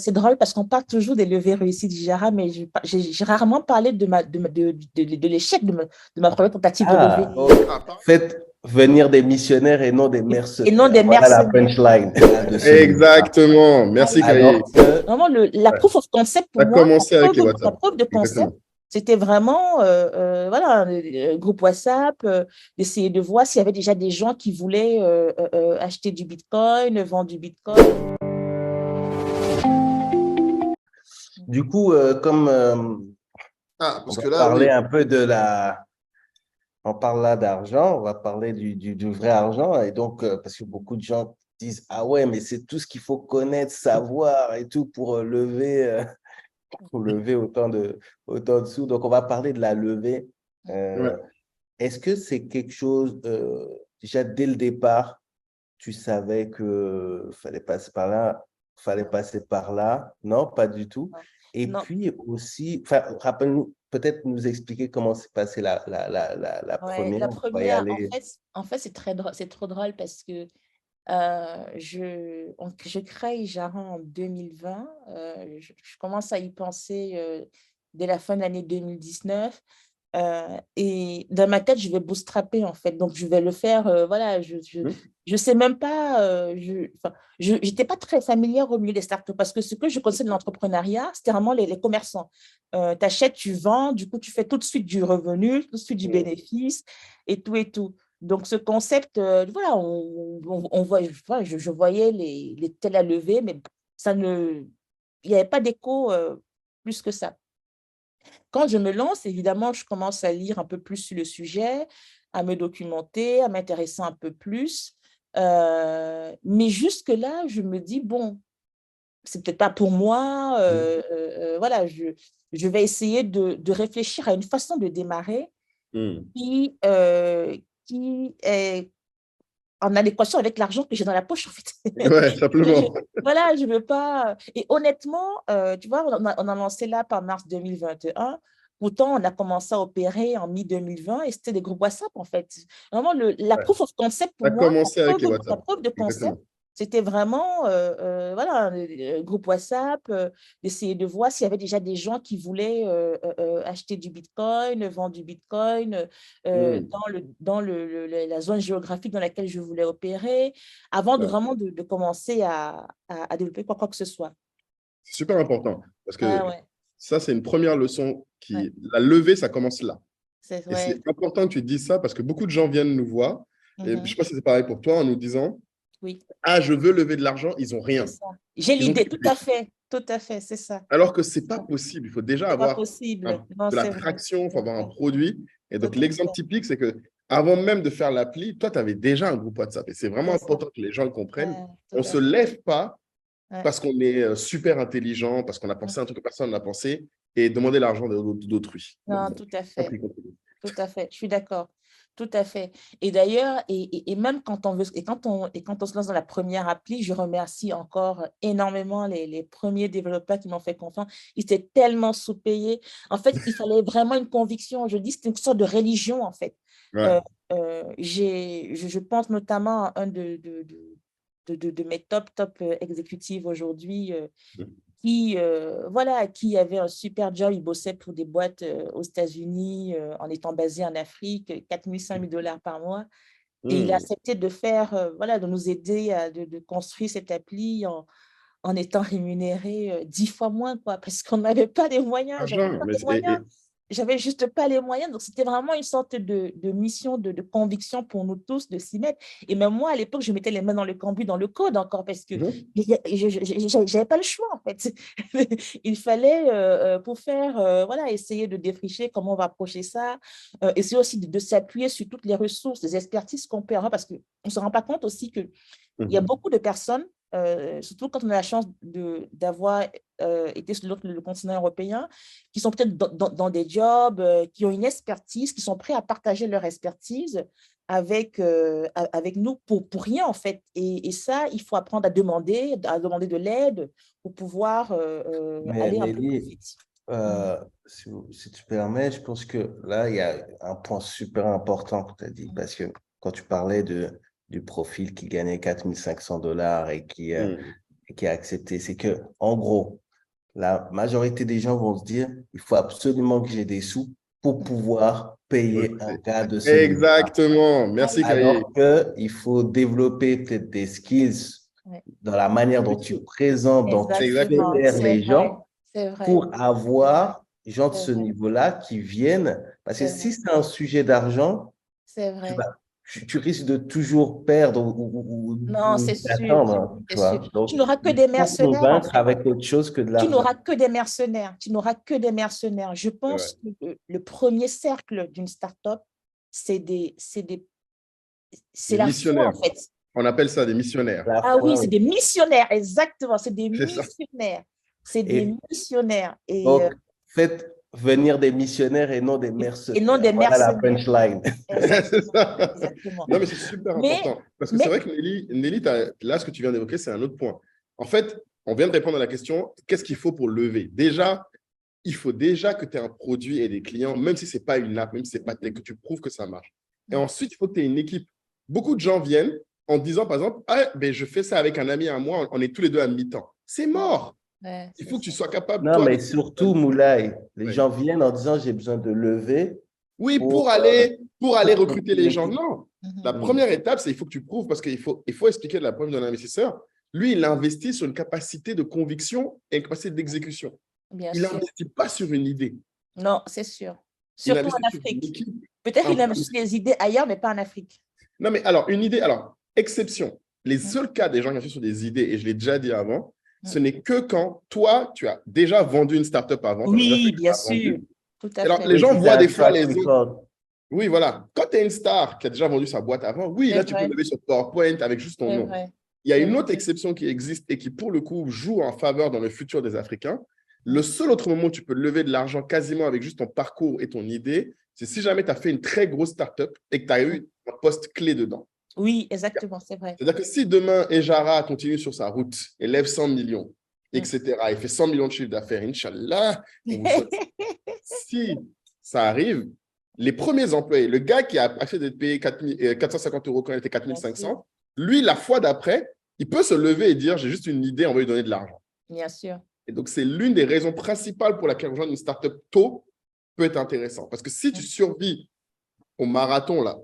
c'est drôle parce qu'on parle toujours des levées réussies de Jara, mais j'ai rarement parlé de l'échec de ma première tentative de levée. Ah, donc, faites venir des missionnaires et non des Et non mercenaires. des Voilà la mercenaires. punchline de ce livre-là. Exactement. Ah Merci, oui. Kaye. Alors que, Vraiment, la Ouais. proof of concept Ça pour a moi, commencé avec les la WhatsApp. preuve de concept, Exactement. c'était vraiment voilà, groupe WhatsApp, d'essayer de voir s'il y avait déjà des gens qui voulaient acheter du Bitcoin, vendre du Bitcoin. du coup, comme Ah, on parce va que là, parler oui. un peu de la... On parle là d'argent, on va parler du vrai argent. Et donc, parce que beaucoup de gens disent, ah ouais, mais c'est tout ce qu'il faut connaître, savoir et tout pour lever autant de sous. Donc, on va parler de la levée. Ouais. Euh, Est-ce que c'est quelque chose, déjà dès le départ, tu savais que fallait passer par là, fallait passer par là? Non, pas du tout. Et Non, puis aussi, enfin, rappelle-nous, peut-être nous expliquer comment s'est passée la ouais, première. la On va y première, aller. en fait c'est très drôle, c'est trop drôle parce que je crée Jara en 2020. Je commence à y penser dès la fin de l'année 2019. Et dans ma tête, je vais bootstrapper en fait. Donc, je vais le faire. Voilà, Hmm. je sais même pas. Enfin, je n'étais pas très familière au milieu des startups parce que ce que je connaissais de l'entrepreneuriat, c'était vraiment les commerçants. Tu achètes, tu vends, du coup, tu fais tout de suite du revenu, tout de suite du bénéfice et tout et tout. Donc, ce concept, voilà, on voit, voilà, je voyais les tels à lever, mais ça ne, il n'y avait pas d'écho plus que ça. Quand je me lance, évidemment, je commence à lire un peu plus sur le sujet, à me documenter, à m'intéresser un peu plus. Mais jusque-là, je me dis, bon, c'est peut-être pas pour moi. Voilà, je vais essayer de réfléchir à une façon de démarrer Hmm. qui est en adéquation avec l'argent que j'ai dans la poche, en fait. Ouais, simplement. Voilà, je veux pas. Et honnêtement, tu vois, on a lancé là par mars 2021. Pourtant, on a commencé à opérer en mi-2020 et c'était des groupes WhatsApp, en fait. Vraiment, la Ouais. proof of concept pour Ça a moi, commencé avec les la WhatsApp. preuve de concept, Exactement. c'était vraiment voilà, groupe WhatsApp, d'essayer de voir s'il y avait déjà des gens qui voulaient acheter du Bitcoin, vendre du Bitcoin Hmm. la zone géographique dans laquelle je voulais opérer, avant de Ouais. vraiment de commencer à développer quoi que ce soit. C'est super important parce Ouais, que ouais, ça, c'est une première leçon ouais, la levée, ça commence là. Et c'est ouais. important que tu dises ça parce que beaucoup de gens viennent nous voir, et je ne sais Mhm. pas si c'est pareil pour toi, en nous disant, Oui, ah, je veux lever de l'argent, ils n'ont c'est rien. ça. J'ai Ils ont l'idée, que lui. tout à fait, c'est ça. Alors que ce n'est pas possible. Il faut déjà C'est pas avoir possible. Non, de la c'est vrai. traction, il faut C'est avoir un vrai. produit. Et Tout donc, à l'exemple fait. typique, c'est que avant même de faire l'appli, toi, tu avais déjà un groupe WhatsApp. Et c'est vraiment C'est ça. important que les gens le comprennent. Ouais, tout On ne à se fait. lève pas Ouais. parce qu'on est super intelligent, parce qu'on a pensé à un truc que personne n'a pensé, et demander l'argent d'autrui. Donc, Non, bon, tout à après, fait. il continue. Tout à fait, je suis d'accord. Tout à fait. Et d'ailleurs, et même quand on veut, et quand on se lance dans la première appli, je remercie encore énormément les premiers développeurs qui m'ont fait confiance. Ils étaient tellement sous-payés. En fait, il fallait vraiment une conviction. Je dis, c'était une sorte de religion, en fait. Ouais. Euh, je pense notamment à un de mes top exécutifs aujourd'hui, voilà, qui avait un super job, il bossait pour des boîtes aux États-Unis en étant basé en Afrique, 4 000, 5 000 dollars par mois. Et il a Hmm. accepté de faire, voilà, de nous aider de construire cette appli en étant rémunéré 10 fois moins, quoi, parce qu'on n'avait pas les moyens, j'avais Argent. pas Mais, les moyens. J'avais juste pas les moyens. Donc, c'était vraiment une sorte de mission, de conviction pour nous tous de s'y mettre. Et même moi, à l'époque, je mettais les mains dans le cambouis, dans le code encore, parce que Mhm. j'avais pas le choix, en fait. Il fallait, pour faire, voilà, essayer de défricher comment on va approcher ça, essayer aussi de s'appuyer sur toutes les ressources, les expertises qu'on peut avoir, parce qu'on ne se rend pas compte aussi qu'il y a Mhm. beaucoup de personnes, surtout quand on a la chance d'avoir été sur le continent européen, qui sont peut-être dans des jobs, qui ont une expertise, qui sont prêts à partager leur expertise avec nous pour rien, en fait. Et ça, il faut apprendre à demander de l'aide pour pouvoir Mais aller un peu plus Nelly, vite. Mhm. si tu permets, je pense que là, il y a un point super important que tu as dit, parce que quand tu parlais du profil qui gagnait 4 500 dollars et Mhm. qui est accepté. C'est que, en gros, la majorité des gens vont se dire, il faut absolument que j'ai des sous pour pouvoir payer un gars de ce niveau-là. Exactement. Merci, Khalil. Alors qu'il faut développer peut-être des skills Ouais. dans la manière dont tu présentes, dont tu fais Exactement, taire c'est les vrai, gens c'est vrai, pour avoir des gens de c'est ce vrai, niveau-là qui viennent. Parce que c'est si vrai, c'est un sujet d'argent, c'est tu vrai. vas, tu risques de toujours perdre Non, ou c'est sûr, d'attendre, tu c'est sûr. vois. Tu Donc, n'auras que il des faut mercenaires, en convaincre fait. avec autre chose que de Tu l'argent. n'auras que des mercenaires. Tu n'auras que des mercenaires. Je C'est vrai. pense que le premier cercle d'une start-up, c'est Des la foi, en missionnaires. fait. On appelle ça des missionnaires. La Ah oui, foi, c'est oui. des missionnaires, exactement. C'est des C'est ça. missionnaires. C'est des Et missionnaires. donc, faites venir des missionnaires et non des Et non mercenaires. des Voilà la mercenaires. punchline. C'est Exactement, ça. exactement. Non, mais c'est super Mais, important. Parce que c'est mais, vrai que Nelly, là, ce que tu viens d'évoquer, c'est un autre point. En fait, on vient de répondre à la question, qu'est-ce qu'il faut pour lever? Déjà, il faut déjà que tu aies un produit et des clients, même si ce n'est pas une app, même si ce n'est pas tech, que tu prouves que ça marche. Et ensuite, il faut que tu aies une équipe. Beaucoup de gens viennent en disant, par exemple, ah, ben, je fais ça avec un ami à moi, on est tous les deux à mi-temps. C'est mort. ouais, Il c'est faut que tu ça. sois capable, Non, toi, de... mais surtout, Moulay, les Ouais. gens viennent en disant j'ai besoin de lever Oui, pour, pour aller recruter construire les une gens. équipe. Non. La Mhm. première étape, c'est il faut que tu prouves, parce il faut expliquer de la preuve d'un investisseur. Lui, il investit sur une capacité de conviction et une capacité d'exécution. Bien Il sûr. n'investit pas sur une idée. Non, c'est sûr. Il Surtout investit en sur une Afrique. équipe. Peut-être Un il a aussi des idées ailleurs, mais pas en Afrique. Non, mais alors, une idée, alors, exception. Les seuls cas des gens qui investissent sur des idées, et je l'ai déjà dit avant, ce n'est que quand toi, tu as déjà vendu une startup avant, tu as déjà fait Oui, que tu bien as sûr. vendu. Tout à Alors, fait. les Oui, gens si tu voient as un des fois track les autres. record. Oui, voilà. Quand tu es une star qui a déjà vendu sa boîte avant, oui, C'est là, tu peux vrai, lever sur PowerPoint avec juste ton c'est nom. vrai. Il y a C'est une vrai. autre exception qui existe et qui, pour le coup, joue en faveur dans le futur des Africains. Le seul autre moment où tu peux lever de l'argent quasiment avec juste ton parcours et ton idée, c'est si jamais tu as fait une très grosse startup et que tu as eu un poste clé dedans. Oui, exactement, c'est vrai. C'est-à-dire que si demain, Ejara continue sur sa route et lève 100 millions, etc., et fait 100 millions de chiffre d'affaires, Inch'Allah, on vous souhaite. Si ça arrive, les premiers employés, le gars qui a accepté d'être payé 450 euros quand il était 4500, lui, la fois d'après, il peut se lever et dire, j'ai juste une idée, on va lui donner de l'argent. Bien sûr. Et donc, c'est l'une des raisons principales pour laquelle rejoindre une startup tôt peut être intéressant. Parce que si tu survis au marathon, là,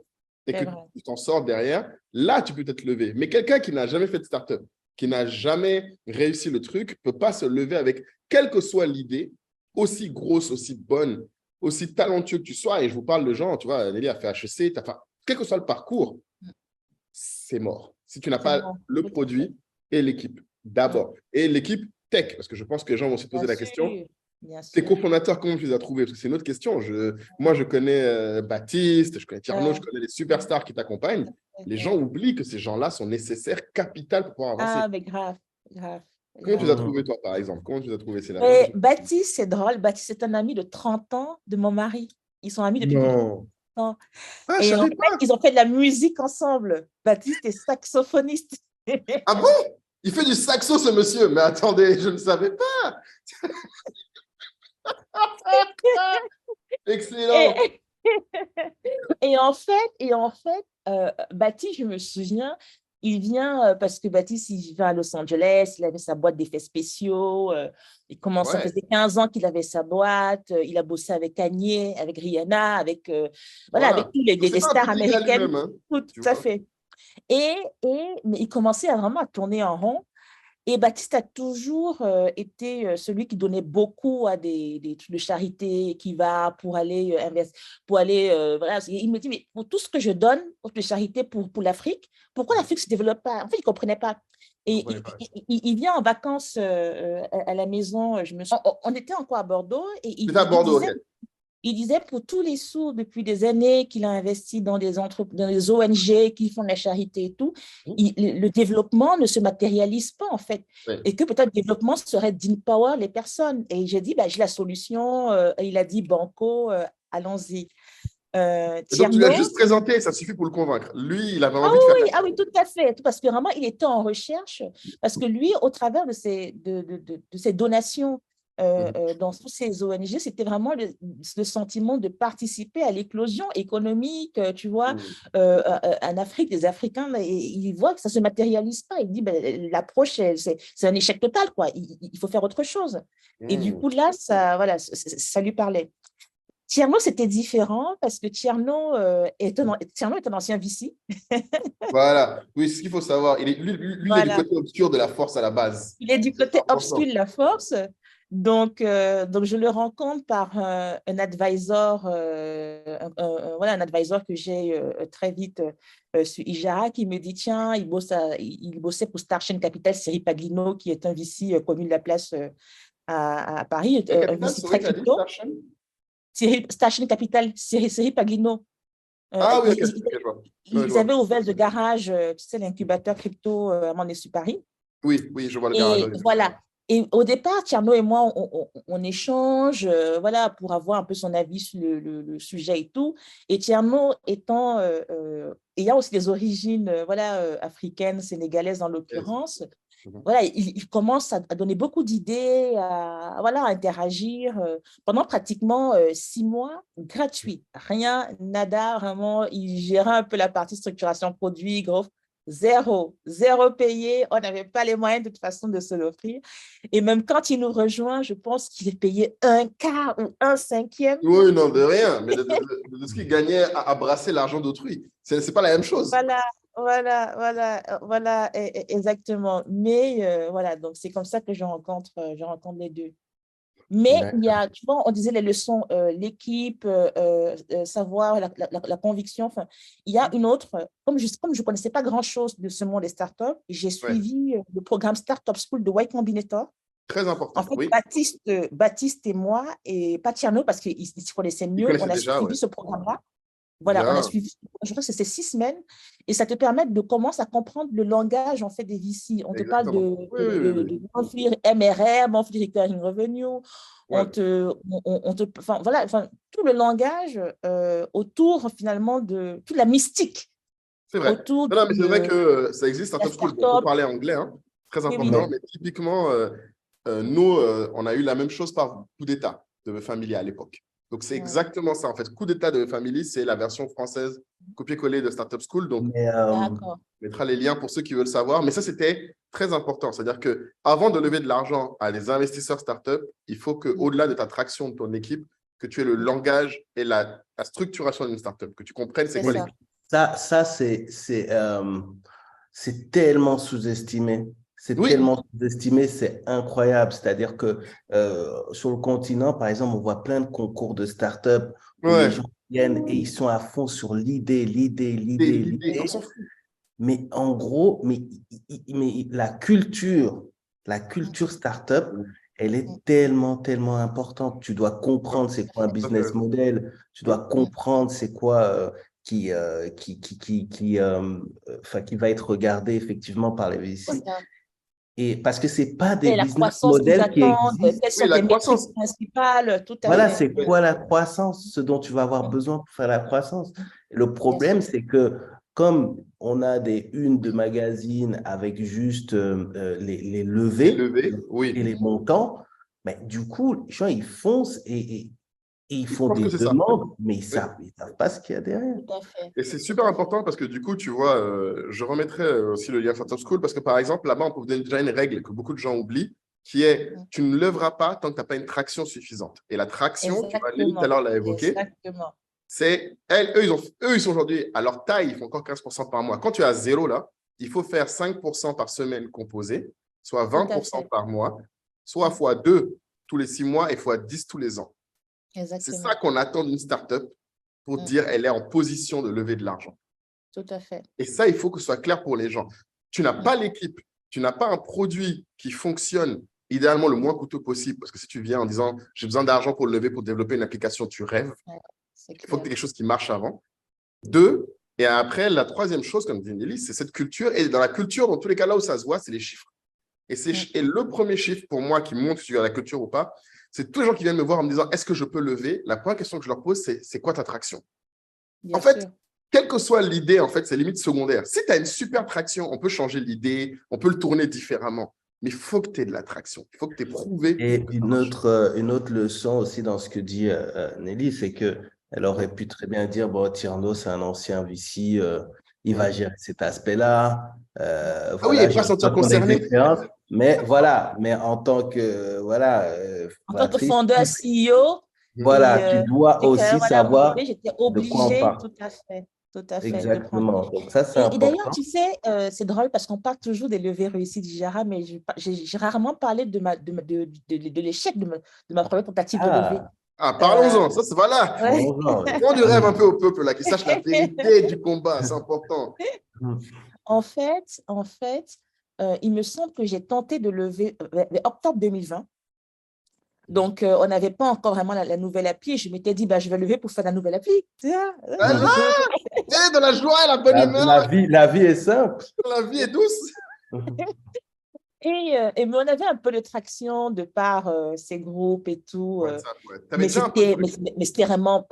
et C'est que vrai. tu t'en sors derrière, là, tu peux te lever. Mais quelqu'un qui n'a jamais fait de startup, qui n'a jamais réussi le truc, ne peut pas se lever avec, quelle que soit l'idée, aussi grosse, aussi bonne, aussi talentueux que tu sois. Et je vous parle de gens, tu vois, Nelly a fait HEC, enfin, quel que soit le parcours, c'est mort. Si tu n'as C'est pas bon. le Tout à fait. produit et l'équipe, d'abord. Et l'équipe tech, parce que je pense que les gens vont se poser Bien la question. sûr. Bien Tes sûr. cofondateurs, comment tu les as trouvés? Parce que c'est une autre question. Moi, je connais Baptiste, je connais Tierno, je connais les superstars qui t'accompagnent. Les gens oublient que ces gens-là sont nécessaires, capital pour pouvoir avancer. Ah, mais grave, grave. Comment tu les as grave. trouvés, toi, par exemple? Comment tu les as trouvés? C'est la vraie Mais question. Baptiste, c'est drôle. Baptiste, c'est un ami de 30 ans de mon mari. Ils sont amis depuis plus de Non. 30 ans. Ah, je Et en savais fait, pas. ils ont fait de la musique ensemble. Baptiste est saxophoniste. Ah bon? Il fait du saxo, ce monsieur. Mais attendez, je ne savais pas. Excellent. Et, et en fait Baptiste, je me souviens, il vient parce que Baptiste, il vivait à Los Angeles, il avait sa boîte d'effets spéciaux, il commençait, ça Ouais. faisait 15 ans qu'il avait sa boîte, il a bossé avec Kanye, avec Rihanna, avec, voilà, avec Voilà. tous Donc, c'est les pas un stars petit gars américaines, lui-même, hein, tout tu à vois. fait. Mais il commençait vraiment à tourner en rond. Et Baptiste a toujours été celui qui donnait beaucoup à des trucs de charité, qui va pour aller investir, pour aller, voilà. Il me dit, mais pour tout ce que je donne pour de charité pour l'Afrique, pourquoi l'Afrique ne se développe pas? En fait, il ne comprenait pas. Et comprenais pas. il vient en vacances à la maison, on était encore à Bordeaux, et C'est à Bordeaux, ok. il disait pour tous les sous depuis des années qu'il a investi dans des ONG qui font de la charité et tout, le développement ne se matérialise pas en fait. Ouais. Et que peut-être le développement serait d'empower les personnes. Et j'ai dit, bah, j'ai la solution. Et il a dit, Banco, allons-y. Et donc, tu l'as Tierno, juste présenté, ça suffit pour le convaincre. Lui, il avait envie de faire de la... oui, tout à fait. Parce que vraiment, il était en recherche. Parce que lui, au travers de ses donations dans toutes ces ONG, c'était vraiment le sentiment de participer à l'éclosion économique, tu vois. En Afrique, les Africains, ils voient que ça ne se matérialise pas. Ils disent, ben, l'approche, c'est un échec total, quoi. Il faut faire autre chose. Et du coup, là, ça, voilà, ça lui parlait. Tierno, c'était différent parce que Tierno est un ancien VC. Voilà, oui, c'est ce qu'il faut savoir. Lui, il est du Voilà. côté obscur de la force à la base. Il est du C'est côté important. obscur de la force. Donc, je le rencontre par un advisor, voilà, un advisor que j'ai très vite sur Ijara qui me dit, tiens, il bossait pour Starchain Capital, Cyril Paglino, qui est un VC connu de la place à Paris, Quel un capital, VC c'est très vrai, tu as dit, crypto. Starchain? Starchain Capital, Cyril Paglino. Ah oui, ok, ok, je vois. Ouais, je Ils vois. avaient ouvert le garage, tu sais, l'incubateur crypto à Mandé Paris. Oui, oui, je vois le garage. Et voilà. Et au départ, Tierno et moi, on échange voilà, pour avoir un peu son avis sur le sujet et tout. Et Tierno ayant aussi des origines voilà, africaines, sénégalaises en l'occurrence, voilà, il commence à donner beaucoup d'idées, voilà, à interagir pendant pratiquement 6 mois, gratuit. Rien, nada, vraiment. Il gérait un peu la partie structuration produit, gros. Zéro payé. On n'avait pas les moyens de toute façon de se l'offrir. Et même quand il nous rejoint, je pense qu'il est payé un quart ou un cinquième. Oui, non, de rien, mais de ce qu'il gagnait à brasser l'argent d'autrui. C'est pas la même chose. Voilà, exactement. Mais voilà, donc c'est comme ça que je rencontre les deux. Mais il y a, tu vois, on disait les leçons, l'équipe, savoir, la conviction. Enfin, il y a une autre, comme je ne connaissais pas grand-chose de ce monde des startups, j'ai suivi le programme Startup School de Y Combinator. Très important, En fait, oui. Baptiste et moi, et pas Tierno, parce qu'ils se connaissaient Ils mieux, connaissaient on a déjà, suivi ouais. ce programme-là. Voilà, on a Bien. suivi, je crois que c'était 6 semaines, et ça te permet de commencer à comprendre le langage en fait des VC. On te parle Exactement. Oui, oui, oui, oui. de monthly MRR, monthly recurring revenue, Ouais. enfin, voilà, enfin, tout le langage autour finalement de toute la mystique C'est vrai. autour Non, non, mais c'est vrai de que ça existe, la Startup School. Bon, il faut startup. parler anglais, hein. Très Oui, oui, important. oui. Mais typiquement, nous, on a eu la même chose par Coup d'État de Family à l'époque. Donc, c'est exactement ça. En fait, Coup d'État de Family, c'est la version française copier-coller de Startup School. Donc, D'accord. on mettra les liens pour ceux qui veulent savoir. Mais ça, c'était très important. C'est-à-dire qu'avant de lever de l'argent à des investisseurs startup, il faut qu'au-delà de ta traction de ton équipe, que tu aies le langage et la structuration d'une startup, que tu comprennes c'est quoi les… C'est tellement sous-estimé. C'est Oui, tellement sous-estimé, c'est incroyable. C'est-à-dire que sur le continent, par exemple, on voit plein de concours de start-up où les ouais. gens viennent et ils sont à fond sur l'idée. On s'en fout. Mais en gros, mais la culture start-up, elle est tellement importante. Tu dois comprendre c'est quoi un business model, tu dois comprendre c'est quoi qui va être regardé effectivement par les VC. Et parce que c'est pas des Et la business croissance qu'ils models qui attendent, existent. quelles Oui, sont la tes métriques croissance. principales, tout à Voilà, fait. c'est quoi la croissance, ce dont tu vas avoir besoin pour faire la croissance. Le Bien sûr. problème, c'est que comme on a des unes de magazines avec juste les Les levées levées, et oui. les montants, mais du coup, les gens, ils foncent et ils Je font pense des que c'est ça. demandes, mais ils Oui. savent pas ce qu'il y a derrière. Tout à fait. Et c'est super important parce que du coup, tu vois, je remettrai aussi le lien Startup School parce que par exemple, là-bas, on peut vous donner déjà une règle que beaucoup de gens oublient qui est tu ne lèveras pas tant que tu n'as pas une traction suffisante. Et la traction, tu vois, Lily tout à l'heure l'a évoqué, Exactement. c'est eux, ils sont aujourd'hui à leur taille, ils font encore 15% par mois. Quand tu es à zéro là, il faut faire 5% par semaine composé, soit Tout à 20% fait. par mois, soit fois 2 tous les 6 mois et fois 10 tous les ans. C'est Exactement. ça qu'on attend d'une startup pour dire elle est en position de lever de l'argent. Tout à fait. Et ça, il faut que ce soit clair pour les gens. Tu n'as pas l'équipe, tu n'as pas un produit qui fonctionne idéalement le moins coûteux possible. Parce que si tu viens en disant j'ai besoin d'argent pour le lever, pour développer une application, tu rêves. Il faut que tu aies quelque chose qui marche avant. 2, et après, la troisième chose, comme dit Nelly, c'est cette culture. Et dans la culture, dans tous les cas, là où ça se voit, c'est les chiffres. Et le premier chiffre pour moi qui montre si tu as la culture ou pas, c'est tous les gens qui viennent me voir en me disant est-ce que je peux lever? La première question que je leur pose, c'est quoi ta traction? Bien En fait, sûr. quelle que soit l'idée, en fait, c'est limite secondaire. Si tu as une super traction, on peut changer l'idée, on peut le tourner différemment. mais il faut que tu aies de l'attraction. Il faut que tu aies prouvé. Et que ça marche. une autre leçon aussi dans ce que dit Nelly, c'est qu'elle aurait pu très bien dire, bon, Tierno, c'est un ancien VC, il va gérer cet aspect-là. Ah oui, Voilà, et j'ai pas sentir pas ton concerné. expérience. Mais voilà, mais en tant que En tant que fondatrice, fondeur CEO, voilà, tu dois et que aussi voilà, vous savoir voyez, j'étais de quoi on obligée, parle. tout à fait, de prendre. Exactement. Donc ça, c'est Et d'ailleurs, important. tu sais, c'est drôle parce qu'on parle toujours des levées réussies d'Ijara, mais j'ai rarement parlé de l'échec de ma première tentative de levée. Ah, Ah, Euh, parlons-en. Ça, c'est voilà. ouais. bon, Vends du rêve un peu au peuple, là, qu'ils sachent la vérité du combat. C'est important. En fait, il me semble que j'ai tenté de lever octobre 2020. Donc, on n'avait pas encore vraiment la nouvelle appli. Et je m'étais dit, bah, je vais lever pour faire la nouvelle appli. Tu vois. Voilà. Et dans la joie et la bonne humeur, La vie est simple. la vie est douce. Mais on avait un peu de traction de par ces groupes et tout, Ouais, ça, ouais. Tu avais mais déjà un peu de c'était trucs. mais c'était vraiment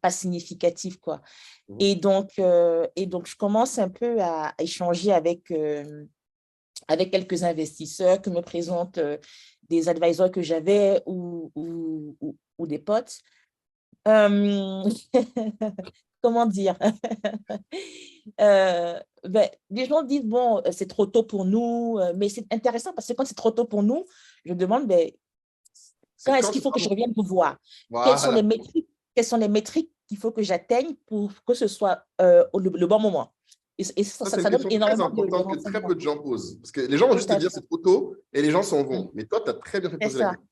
pas significatif, quoi. Mhm. Et donc, je commence un peu à échanger avec quelques investisseurs que me présentent des advisors que j'avais ou des potes. Euh, Comment dire? Les gens disent, bon, c'est trop tôt pour nous, mais c'est intéressant parce que quand c'est trop tôt pour nous, je demande, ben, quand C'est est-ce quand qu'il ce faut sera que je bon. revienne vous voir? Voilà. Quelles sont les métriques qu'il faut que j'atteigne pour que ce soit le bon moment? Et Ça, c'est une ça donne question très énormément de importante que très peu renseignements. de gens posent. Parce que les gens vont Tout juste te à dire fait. c'est trop tôt et les gens s'en Mm. vont. Mais toi, tu as très bien fait de C'est poser la ça. question.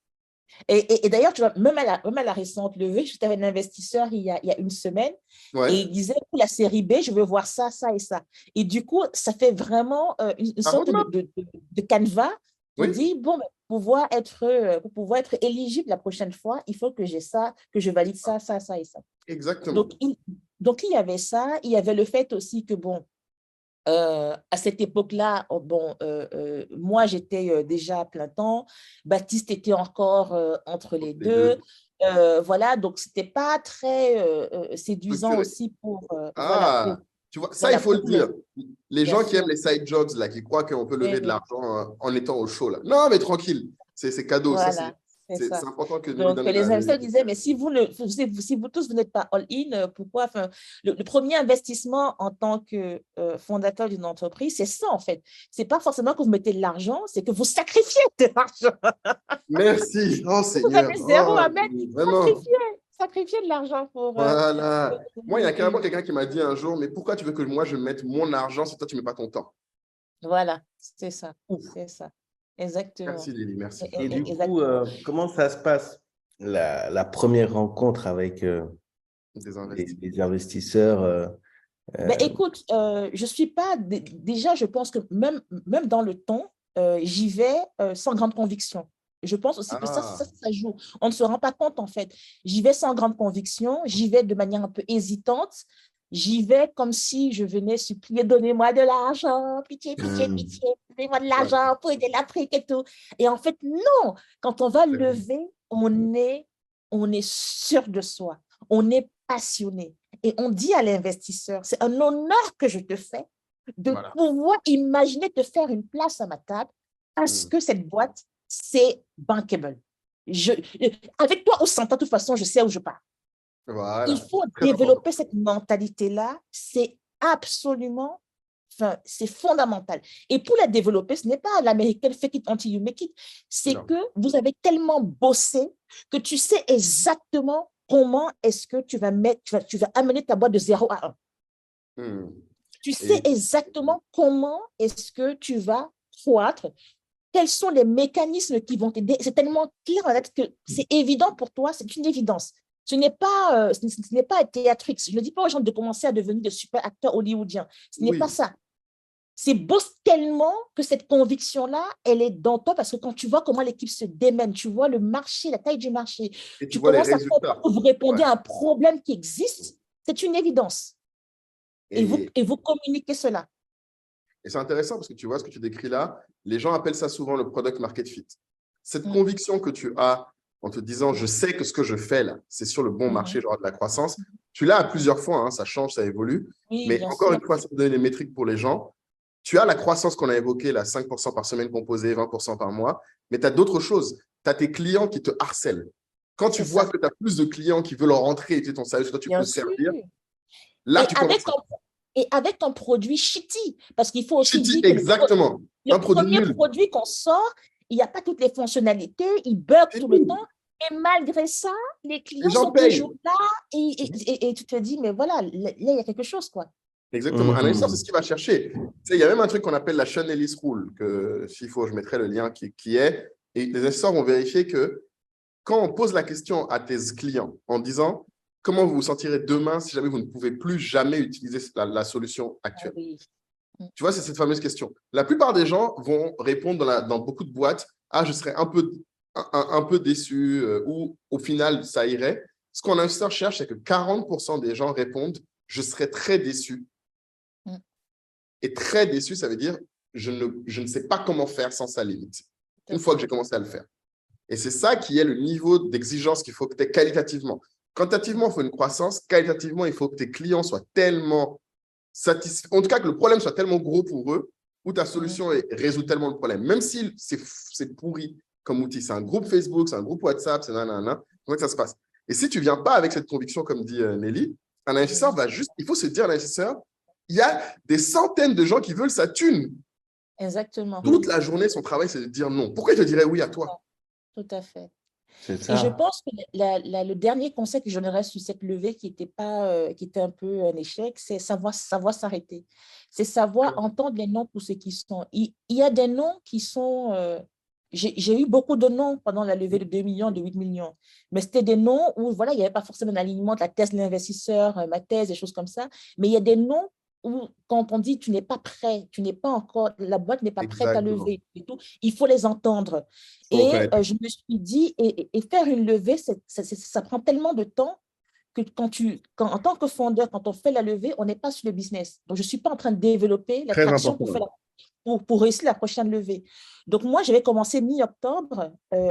Et d'ailleurs, tu vois, même à la récente levée, j'étais avec un investisseur il y a une semaine et Ouais. il disait, pour la série B, je veux voir ça, ça et ça. Et du coup, ça fait vraiment une Ta sorte roadmap. de canevas pour Oui, dire, bon, ben, pour pouvoir être éligible la prochaine fois, il faut que j'ai ça, que je valide ça, ça, ça et ça. exactement. Donc, il y avait ça. Il y avait le fait aussi que, bon, à cette époque-là, bon, moi, j'étais déjà à plein temps. Baptiste était encore entre les Les deux. deux. Voilà, donc ce n'était pas très séduisant Structurés. aussi voilà, Ah, tu vois, ça, il voilà, faut le pour les, dire. Les bien gens qui aiment sûr. les side jobs, là, qui croient qu'on peut Oui, lever de oui, l'argent en étant au chaud, là. Non, mais tranquille. C'est cadeau. Ça, voilà, c'est c'est ça. important que nous lui Donc, donnions les la investisseurs vérité. disaient, mais si vous tous, vous n'êtes pas all-in, pourquoi? Enfin, le premier investissement en tant que fondateur d'une entreprise, c'est ça, en fait. Ce n'est pas forcément que vous mettez de l'argent, c'est que vous sacrifiez de l'argent. Merci. Oh, Vous Seigneur. avez zéro Oh, à mettre. vraiment. Sacrifier de l'argent pour Voilà. Moi, il y a carrément une- quelqu'un qui m'a dit un jour, mais pourquoi tu veux que moi, je mette mon argent si toi, tu ne mets pas ton temps? Voilà, c'est ça. Ouf. C'est ça. Exactement. Merci, Lily. Merci. Et du coup, Exactement. comment ça se passe, la première rencontre avec Des investissements. les investisseurs Ben, euh, écoute, je suis pas. Déjà, je pense que même dans le ton, j'y vais sans grande conviction. Je pense aussi que Ah, ça joue. On ne se rend pas compte, en fait. J'y vais sans grande conviction, j'y vais de manière un peu hésitante, j'y vais comme si je venais supplier, donnez-moi de l'argent, pitié, pitié, hmm, pitié, donnez-moi de ouais, l'argent pour aider l'Afrique et tout. Et en fait, non, quand on va c'est vrai. lever, on est sûr de soi, on est passionné. Et on dit à l'investisseur, c'est un honneur que je te fais de Voilà. pouvoir imaginer te faire une place à ma table parce Hmm. que cette boîte, c'est bankable. Avec toi ou sans toi, de toute façon, je sais où je pars. Il Voilà. faut Très important. développer cette mentalité-là. C'est absolument, enfin, c'est fondamental. Et pour la développer, ce n'est pas l'américaine fake it until you make it. C'est Non. que vous avez tellement bossé que tu sais exactement comment est-ce que tu vas amener ta boîte de 0 à 1. Hmm. Tu sais Et exactement comment est-ce que tu vas croître, quels sont les mécanismes qui vont t'aider. C'est tellement clair en fait que c'est évident pour toi, c'est une évidence. Ce n'est pas un théâtrix. Je ne dis pas aux gens de commencer à devenir de super acteurs hollywoodiens. Ce n'est pas oui. ça. C'est bosse tellement que cette conviction-là, elle est dans toi parce que quand tu vois comment l'équipe se démène, tu vois le marché, la taille du marché, Et tu tu vois les commences à comprendre résultats. que vous répondez Ouais. à un problème qui existe, c'est une évidence. Et vous, Et, et vous communiquez cela. et c'est intéressant parce que tu vois ce que tu décris là, les gens appellent ça souvent le product market fit. Cette Mm. conviction que tu as en te disant, je sais que ce que je fais là, c'est sur le bon marché, Mhm. genre de la croissance, tu l'as à plusieurs fois, hein, ça change, ça évolue. Oui, Mais bien encore sûr. une fois, ça donne les métriques pour les gens. tu as la croissance qu'on a évoquée, là, 5% par semaine composée, 20% par mois, mais tu as d'autres choses. Tu as tes clients qui te harcèlent. Quand tu vois que tu as plus de clients qui veulent rentrer et tu ton service, toi, tu peux servir, là, tu commences. Et avec ton produit shitty, parce qu'il faut aussi dire que exactement. le premier produit qu'on sort, il n'y a pas toutes les fonctionnalités, il bug tout le temps. Et malgré ça, les clients sont toujours là et tu te dis, mais voilà, là, il y a quelque chose, quoi. Exactement. Un investisseur, c'est ce qu'il va chercher. Tu sais, il y a même un truc qu'on appelle la Sean Ellis Rule, que s'il faut, je mettrai le lien qui est. Et les investisseurs vont vérifier que quand on pose la question à tes clients en disant comment vous vous sentirez demain si jamais vous ne pouvez plus jamais utiliser la solution actuelle. Ah oui. Tu vois, c'est cette fameuse question. La plupart des gens vont répondre dans beaucoup de boîtes « Ah, je serais un peu déçu ou au final, ça irait ». Ce qu'on investisseur cherche, c'est que 40% des gens répondent « Je serais très déçu ». Et très déçu, ça veut dire je ne sais pas comment faire sans ça limite, une fois que j'ai commencé à le faire. Et c'est ça qui est le niveau d'exigence qu'il faut que tu aies qualitativement. Quantitativement, il faut une croissance. Qualitativement, il faut que tes clients soient tellement satisfaits. En tout cas, que le problème soit tellement gros pour eux ou ta solution résout tellement le problème. Même si c'est pourri comme outil. C'est un groupe Facebook, c'est un groupe WhatsApp, c'est nanana. Comment ça se passe? Et si tu ne viens pas avec cette conviction, comme dit Nelly, un investisseur va juste… Il faut se dire, l'investisseur, il y a des centaines de gens qui veulent sa thune. Exactement. Toute la journée, son travail, c'est de dire non. Pourquoi il te dirait oui à toi? Tout à fait. C'est ça. Et je pense que le dernier conseil que je donnerais sur cette levée qui était un peu un échec, c'est savoir s'arrêter. C'est savoir entendre les noms pour ce qu'ils sont. Il y a des noms qui sont… j'ai eu beaucoup de noms pendant la levée de 2 millions, de 8 millions. Mais c'était des noms où voilà, il n'y avait pas forcément un alignement de la thèse de l'investisseur, ma thèse, des choses comme ça. Mais il y a des noms où, quand on dit tu n'es pas prêt, tu n'es pas encore, la boîte n'est pas prête à lever et tout, il faut les entendre. Et je me suis dit, et faire une levée, ça prend tellement de temps que en tant que fondeur, quand on fait la levée, on n'est pas sur le business. Donc, je ne suis pas en train de développer la traction pour réussir la prochaine levée. Donc, moi, je vais commencer mi-octobre.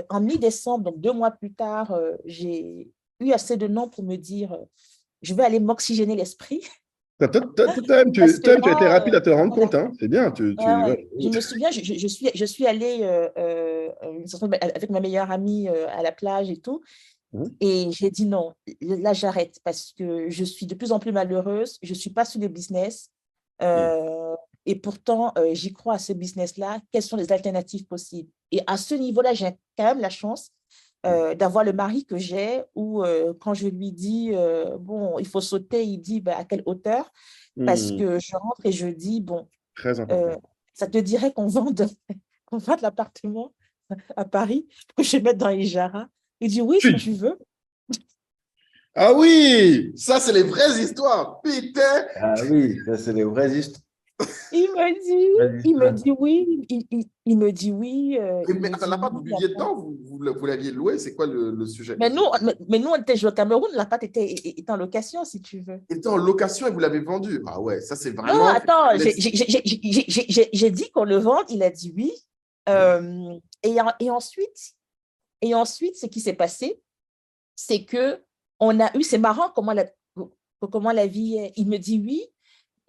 En mi-décembre, donc 2 mois plus tard, j'ai eu assez de noms pour me dire, je vais aller m'oxygéner l'esprit. Tu as été rapide à te rendre compte, hein. C'est bien. Je me souviens, je suis allée avec ma meilleure amie à la plage et tout, et j'ai dit non, là j'arrête parce que je suis de plus en plus malheureuse, je ne suis pas sur le business, et pourtant j'y crois à ce business-là, quelles sont les alternatives possibles? Et à ce niveau-là, j'ai quand même la chance d'avoir le mari que j'ai où quand je lui dis, bon, il faut sauter, il dit à quelle hauteur? Parce que je rentre et je dis, bon, ça te dirait qu'on vende l'appartement à Paris pour que je mette dans les Ijara? Il dit, oui, si tu veux. Ah oui, ça, c'est les vraies histoires. Putain! Ah oui, ça, c'est les vraies histoires. Il me dit oui. Il me dit oui. Mais l'appart, vous viviez dedans, vous l'aviez loué, c'est quoi le sujet? Mais nous, on était au Cameroun, l'appart était en location, si tu veux. Il était en location et vous l'avez vendu? Ah ouais, ça c'est vraiment… Non, attends, j'ai dit qu'on le vende, il a dit oui. Et ensuite, ce qui s'est passé, c'est que c'est marrant comment la vie est. Il me dit oui.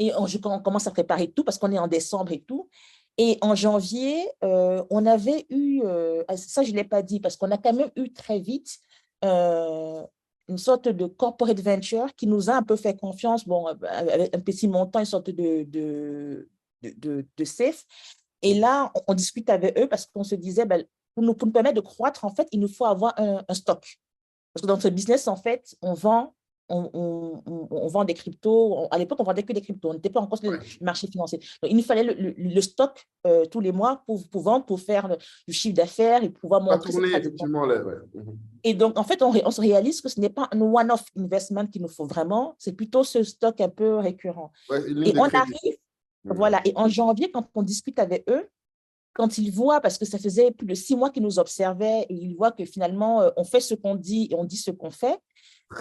Et on commence à préparer tout parce qu'on est en décembre et tout. Et en janvier, on avait eu, ça je ne l'ai pas dit, parce qu'on a quand même eu très vite une sorte de corporate venture qui nous a un peu fait confiance, bon, avec un petit montant, une sorte de safe. Et là, on discute avec eux parce qu'on se disait, ben, pour nous permettre de croître, en fait, il nous faut avoir un stock. Parce que dans ce business, en fait, on vend des cryptos. À l'époque, on vendait que des cryptos. On n'était pas encore sur le marché financier. Donc, il nous fallait le stock tous les mois pour vendre, pour faire du chiffre d'affaires et pouvoir montrer cette trajectoire. Et donc, en fait, on se réalise que ce n'est pas un one-off investment qu'il nous faut vraiment, c'est plutôt ce stock un peu récurrent. Et on arrive, voilà, et en janvier, quand on discute avec eux, quand ils voient, parce que ça faisait plus de 6 mois qu'ils nous observaient, et ils voient que finalement, on fait ce qu'on dit et on dit ce qu'on fait,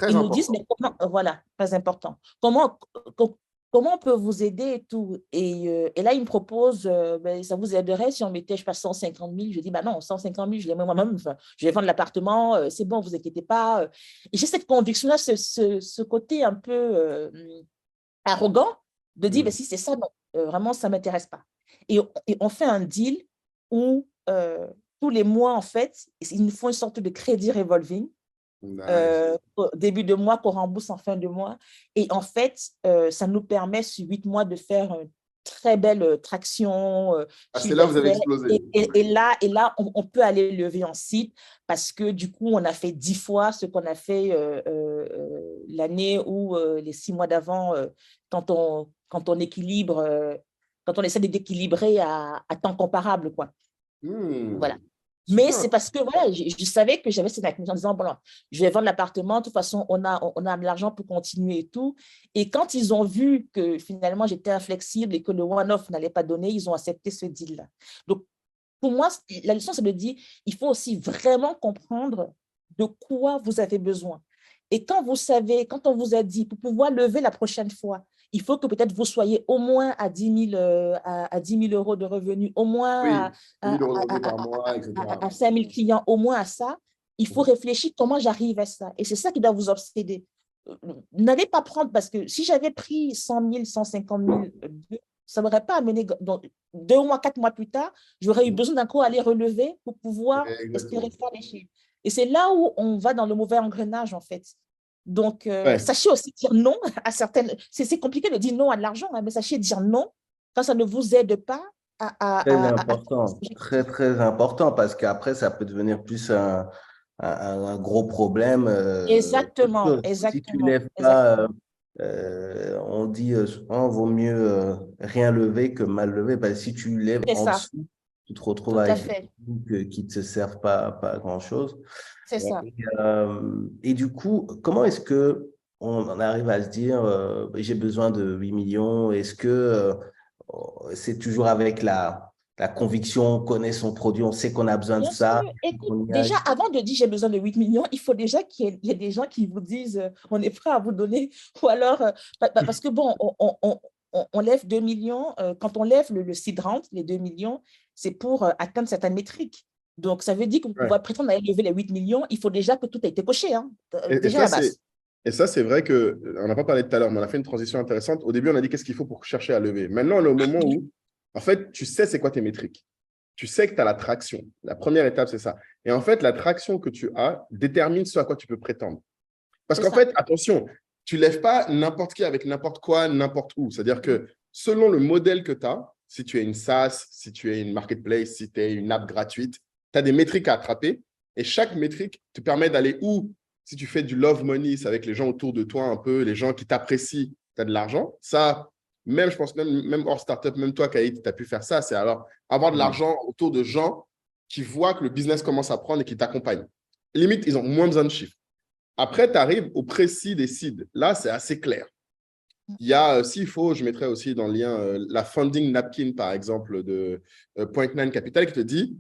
ils nous disent, mais comment, voilà, très important, comment on peut vous aider et tout. Et là, ils me proposent, ben, ça vous aiderait si on mettait, je sais pas, 150 000. Je dis, bah non, 150 000, je les mets moi-même, enfin, je vais vendre l'appartement, c'est bon, vous inquiétez pas. Et j'ai cette conviction-là, ce côté un peu arrogant de dire, ben, si c'est ça, non. vraiment, ça ne m'intéresse pas. Et on fait un deal où tous les mois, en fait, ils nous font une sorte de crédit revolving. Nice. Au début de mois, qu'on rembourse en fin de mois. Et en fait, ça nous permet sur 8 mois de faire une très belle traction, C'est chiffre là que vous avez d'affaires. explosé. Et là on peut aller lever en site parce que du coup, on a fait 10 fois ce qu'on a fait l'année ou les 6 mois d'avant quand on équilibre, quand on essaie d'équilibrer à temps comparable, quoi. Voilà. Mais Super. c'est parce que voilà, je savais que j'avais cette activité en disant, bon, je vais vendre l'appartement, de toute façon, on a de l'argent pour continuer et tout. Et quand ils ont vu que finalement, j'étais inflexible et que le one-off n'allait pas donner, ils ont accepté ce deal-là. Donc, pour moi, la leçon, c'est de dire, il faut aussi vraiment comprendre de quoi vous avez besoin. Et quand vous savez, quand on vous a dit, pour pouvoir lever la prochaine fois, il faut que peut-être vous soyez au moins à 10 000, à 10 000 euros de revenus, au moins Oui, 10 000 euros de revenus par mois, etc. à 5 000 clients, au moins à ça. Il faut réfléchir comment j'arrive à ça. Et c'est ça qui doit vous obséder. N'allez pas prendre, parce que si j'avais pris 100 000, 150 000, ça ne m'aurait pas amené, donc 2 mois, 4 mois plus tard, j'aurais eu besoin d'un coup aller relever pour pouvoir espérer Exactement. faire les chiffres. Et c'est là où on va dans le mauvais engrenage, en fait. Donc, Ouais. sachez aussi dire non à certaines… C'est compliqué de dire non à de l'argent, hein, mais sachez dire non quand ça ne vous aide pas Très à atteindre vos important, très, objectifs. très important, parce qu'après, ça peut devenir plus un gros problème. Exactement, Si tu exactement, lèves pas, exactement. on dit souvent, vaut mieux rien lever que mal lever. Ben, si tu lèves C'est en ça, dessous, tu te retrouves tout à avec des fait. trucs qui ne te servent pas à grand-chose. C'est ça. Et du coup, comment est-ce que on en arrive à se dire, j'ai besoin de 8 millions? Est-ce que c'est toujours avec la conviction, on connaît son produit, on sait qu'on a besoin de Bien sûr, ça, écoute, on y déjà, aille? avant de dire j'ai besoin de 8 millions, il faut déjà qu'il y ait des gens qui vous disent on est prêt à vous donner. Ou alors, parce que bon, on lève 2 millions, quand on lève le seed round, les 2 millions, c'est pour atteindre certaines métriques. Donc, ça veut dire que pour Ouais. pouvoir prétendre à lever les 8 millions, il faut déjà que tout ait été coché, hein, Et déjà à ça, la base. c'est vrai que, on n'a pas parlé tout à l'heure, mais on a fait une transition intéressante. Au début, on a dit qu'est-ce qu'il faut pour chercher à lever. Maintenant, on est au moment où, en fait, tu sais c'est quoi tes métriques. Tu sais que tu as la traction. La première étape, c'est ça. Et en fait, la traction que tu as détermine ce à quoi tu peux prétendre. Parce C'est qu'en ça. fait, attention, tu ne lèves pas n'importe qui avec n'importe quoi, n'importe où. C'est-à-dire que selon le modèle que tu as, si tu es une SaaS, si tu es une marketplace, si tu es une app gratuite, tu as des métriques à attraper. Et chaque métrique te permet d'aller où. Si tu fais du love money, c'est avec les gens autour de toi un peu, les gens qui t'apprécient, tu as de l'argent. Ça, même, je pense, même hors startup, même toi, Kaït, tu as pu faire ça. C'est alors avoir de l'argent autour de gens qui voient que le business commence à prendre et qui t'accompagnent. Limite, ils ont moins besoin de chiffres. Après, tu arrives au précis des seeds. Là, c'est assez clair. Il y a, s'il faut, je mettrai aussi dans le lien la funding napkin, par exemple, de Point9 Capital qui te dit,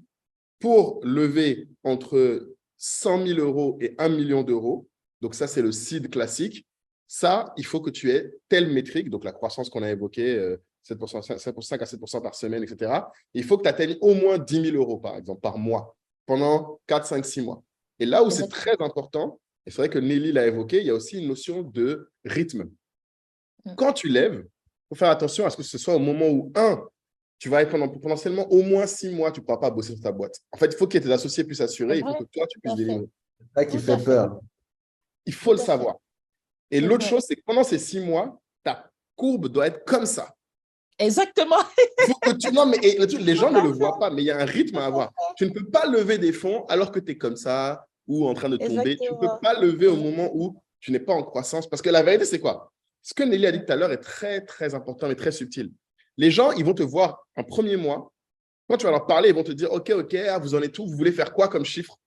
pour lever entre 100 000 euros et 1 million d'euros, donc ça, c'est le seed classique, ça, il faut que tu aies telle métrique, donc la croissance qu'on a évoquée, 7%, 5 à 7% par semaine, etc. Il faut que tu atteignes au moins 10 000 euros, par exemple, par mois, pendant 4, 5, 6 mois. Et là où c'est Exactement. très important, et c'est vrai que Nelly l'a évoqué, il y a aussi une notion de rythme. Quand tu lèves, il faut faire attention à ce que ce soit au moment où, tu vas être potentiellement au moins 6 mois, tu ne pourras pas bosser sur ta boîte. En fait, il faut que tes associés puissent C'est assurer, il faut vrai, que toi, tu tout puisses à fait. délivrer. C'est ça qui Tout à fait fait. peur. Il faut Tout le à fait. savoir. Et C'est l'autre vrai. chose, c'est que pendant ces 6 mois, ta courbe doit être comme ça. Exactement. Il faut que non, mais les gens Tout ne à le voient fait. pas, mais il y a un rythme Tout à à avoir. fait. Tu ne peux pas lever des fonds alors que tu es comme ça ou en train de tomber. Tu ne peux Exactement. pas lever au moment Exactement. où tu n'es pas en croissance. Parce que la vérité, c'est quoi? Ce que Nelly a dit tout à l'heure est très, très important et très subtil. Les gens, ils vont te voir un premier mois. Quand tu vas leur parler, ils vont te dire, OK, vous en êtes où? Vous voulez faire quoi comme chiffre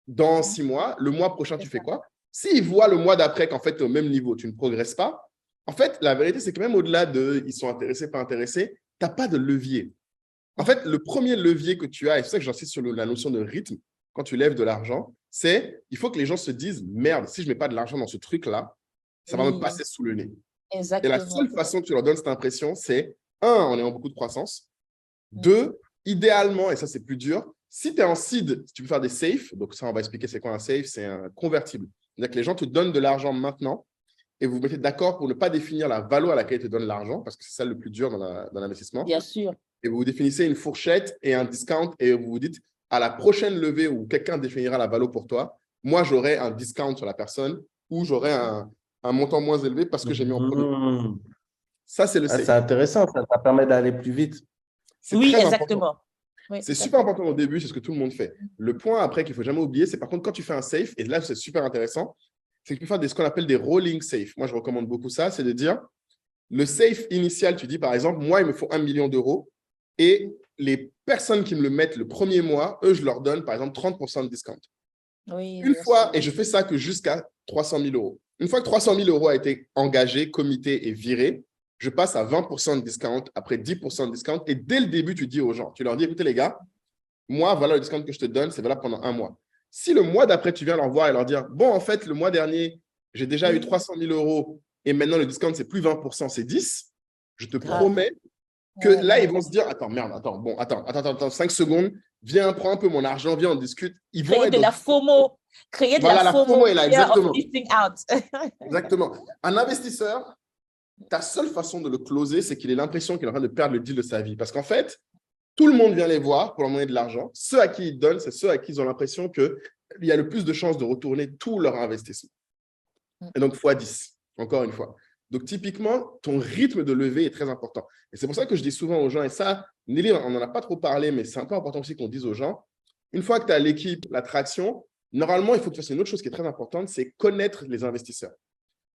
dans 6 mois? Le mois prochain, C'est tu fais ça. quoi? S'ils voient le mois d'après qu'en fait, tu es au même niveau, tu ne progresses pas, en fait, la vérité, c'est que même au-delà de ils sont intéressés, pas intéressés, tu n'as pas de levier. En fait, le premier levier que tu as, et c'est ça que j'insiste sur la notion de rythme, quand tu lèves de l'argent, c'est il faut que les gens se disent, merde, si je ne mets pas de l'argent dans ce truc-là, ça va me Oui, passer sous le nez. Et la seule exactement. façon que tu leur donnes cette impression, c'est, on est en beaucoup de croissance. Deux, idéalement, et ça c'est plus dur, si tu es en seed, tu peux faire des safes. Donc ça, on va expliquer c'est quoi un safe, c'est un convertible. C'est-à-dire que les gens te donnent de l'argent maintenant et vous vous mettez d'accord pour ne pas définir la valeur à laquelle il te donne l'argent, parce que c'est ça le plus dur dans l'investissement. Bien sûr. Et vous définissez une fourchette et un discount et vous vous dites, à la prochaine levée où quelqu'un définira la valeur pour toi, moi, j'aurai un discount sur la personne ou j'aurai un montant moins élevé parce que j'ai mis en produit. Ça, c'est le safe. C'est intéressant, ça permet d'aller plus vite. C'est Oui, très exactement. important. Oui, C'est super important au début, c'est ce que tout le monde fait. Le point après qu'il ne faut jamais oublier, c'est par contre quand tu fais un safe, et là c'est super intéressant, c'est que tu peux faire ce qu'on appelle des rolling safe. Moi, je recommande beaucoup ça, c'est de dire, le safe initial, tu dis par exemple, moi, il me faut 1 million d'euros et les personnes qui me le mettent le premier mois, eux, je leur donne par exemple 30% de discount. Oui, Une fois, et je fais ça que jusqu'à 300 000 euros. Une fois que 300 000 euros a été engagé, comité et viré, je passe à 20% de discount, après 10% de discount. Et dès le début, tu dis aux gens, tu leur dis, écoutez les gars, moi, voilà le discount que je te donne, c'est valable pendant 1 mois. Si le mois d'après, tu viens leur voir et leur dire, bon, en fait, le mois dernier, j'ai déjà eu 300 000 euros et maintenant le discount, c'est plus 20%, c'est 10, je te promets que là, ils vont se dire, attends, 5 secondes, viens, prends un peu mon argent, viens, on discute. Ils vont créer de la FOMO. Créer de voilà, la FOMO est là, fear of exactement. missing out. Exactement. Un investisseur, ta seule façon de le closer, c'est qu'il ait l'impression qu'il est en train de perdre le deal de sa vie. Parce qu'en fait, tout le monde vient les voir pour leur donner de l'argent. Ceux à qui ils donnent, c'est ceux à qui ils ont l'impression qu'il y a le plus de chances de retourner tout leur investissement. Et donc, x10, encore une fois. Donc, typiquement, ton rythme de levée est très important. Et c'est pour ça que je dis souvent aux gens, et ça, Nelly, on n'en a pas trop parlé, mais c'est un peu important aussi qu'on dise aux gens, une fois que tu as l'équipe, la traction, normalement, il faut que tu fasses une autre chose qui est très importante, c'est connaître les investisseurs.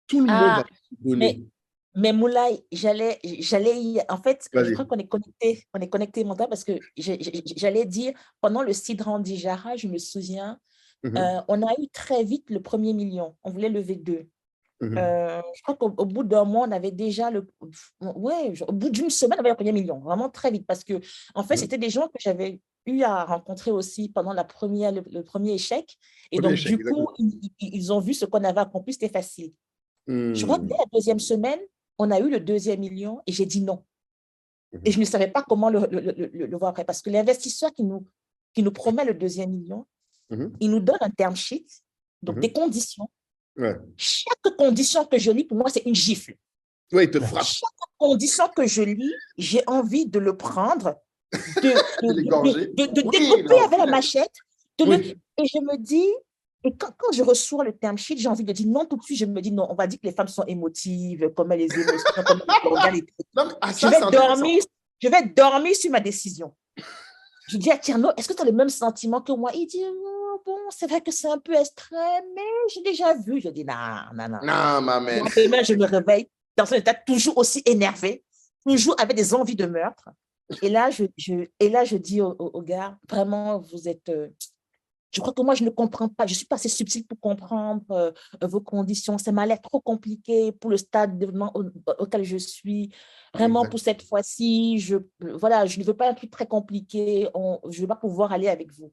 Tout le monde va donner. Mais Moulay, en fait, je crois qu'on est connecté, Monta, parce que j'allais dire, pendant le seed round d'Ijara, je me souviens, on a eu très vite le premier million. On voulait lever 2. Je crois qu'au bout d'un mois, on avait déjà au bout d'une semaine, on avait le premier million, vraiment très vite, parce que, en fait, c'était des gens que j'avais eu à rencontrer aussi pendant le premier échec. Et donc, du coup, ils ont vu ce qu'on avait accompli, c'était facile. Je crois que dès la deuxième semaine, on a eu le deuxième million et j'ai dit non. Et je ne savais pas comment le voir après, parce que l'investisseur qui nous promet le deuxième million, il nous donne un term sheet, donc des conditions. Chaque condition que je lis, pour moi, c'est une gifle. Oui, il te frappe. Chaque condition que je lis, j'ai envie de le prendre, de découper avec la machette. Et je me dis, et quand je reçois le term sheet, j'ai envie de dire non tout de suite. Je me dis non, on va dire que les femmes sont émotives, comme les émotions, comme je vais dormir sur ma décision. Je dis à Tierno, est-ce que tu as le même sentiment que moi? Il dit, oh, bon, c'est vrai que c'est un peu extrême, mais j'ai déjà vu. Je dis, non. Non, ma mère. Demain, je me réveille dans un état toujours aussi énervé, toujours avec des envies de meurtre. Et là, je dis aux gars, vraiment, vous êtes... je crois que moi, je ne comprends pas. Je ne suis pas assez subtile pour comprendre vos conditions. Ça m'a l'air trop compliqué pour le stade de développement auquel je suis. Vraiment, pour cette fois-ci, je ne veux pas un truc très compliqué. Je ne vais pas pouvoir aller avec vous.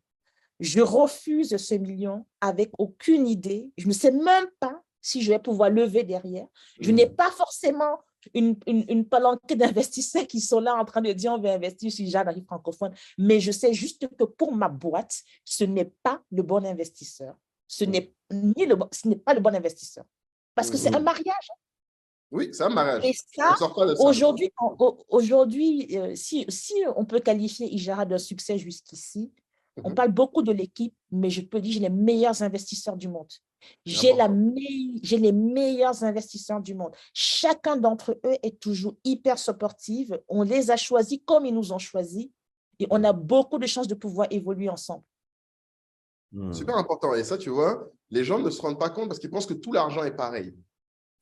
Je refuse ce million avec aucune idée. Je ne sais même pas si je vais pouvoir lever derrière. Je n'ai pas forcément une palanquée d'investisseurs qui sont là en train de dire on va investir sur Jeanne-Marie francophone, mais je sais juste que pour ma boîte, ce n'est pas le bon investisseur. Ce n'est pas le bon investisseur. Parce que c'est un mariage. Oui, c'est un mariage. Et ça, aujourd'hui, si on peut qualifier Ijara d'un succès jusqu'ici, on parle beaucoup de l'équipe, mais je peux dire j'ai les meilleurs investisseurs du monde. J'ai les meilleurs investisseurs du monde. Chacun d'entre eux est toujours hyper supportif. On les a choisis comme ils nous ont choisis et on a beaucoup de chances de pouvoir évoluer ensemble. Super important. Et ça, tu vois, les gens ne se rendent pas compte parce qu'ils pensent que tout l'argent est pareil.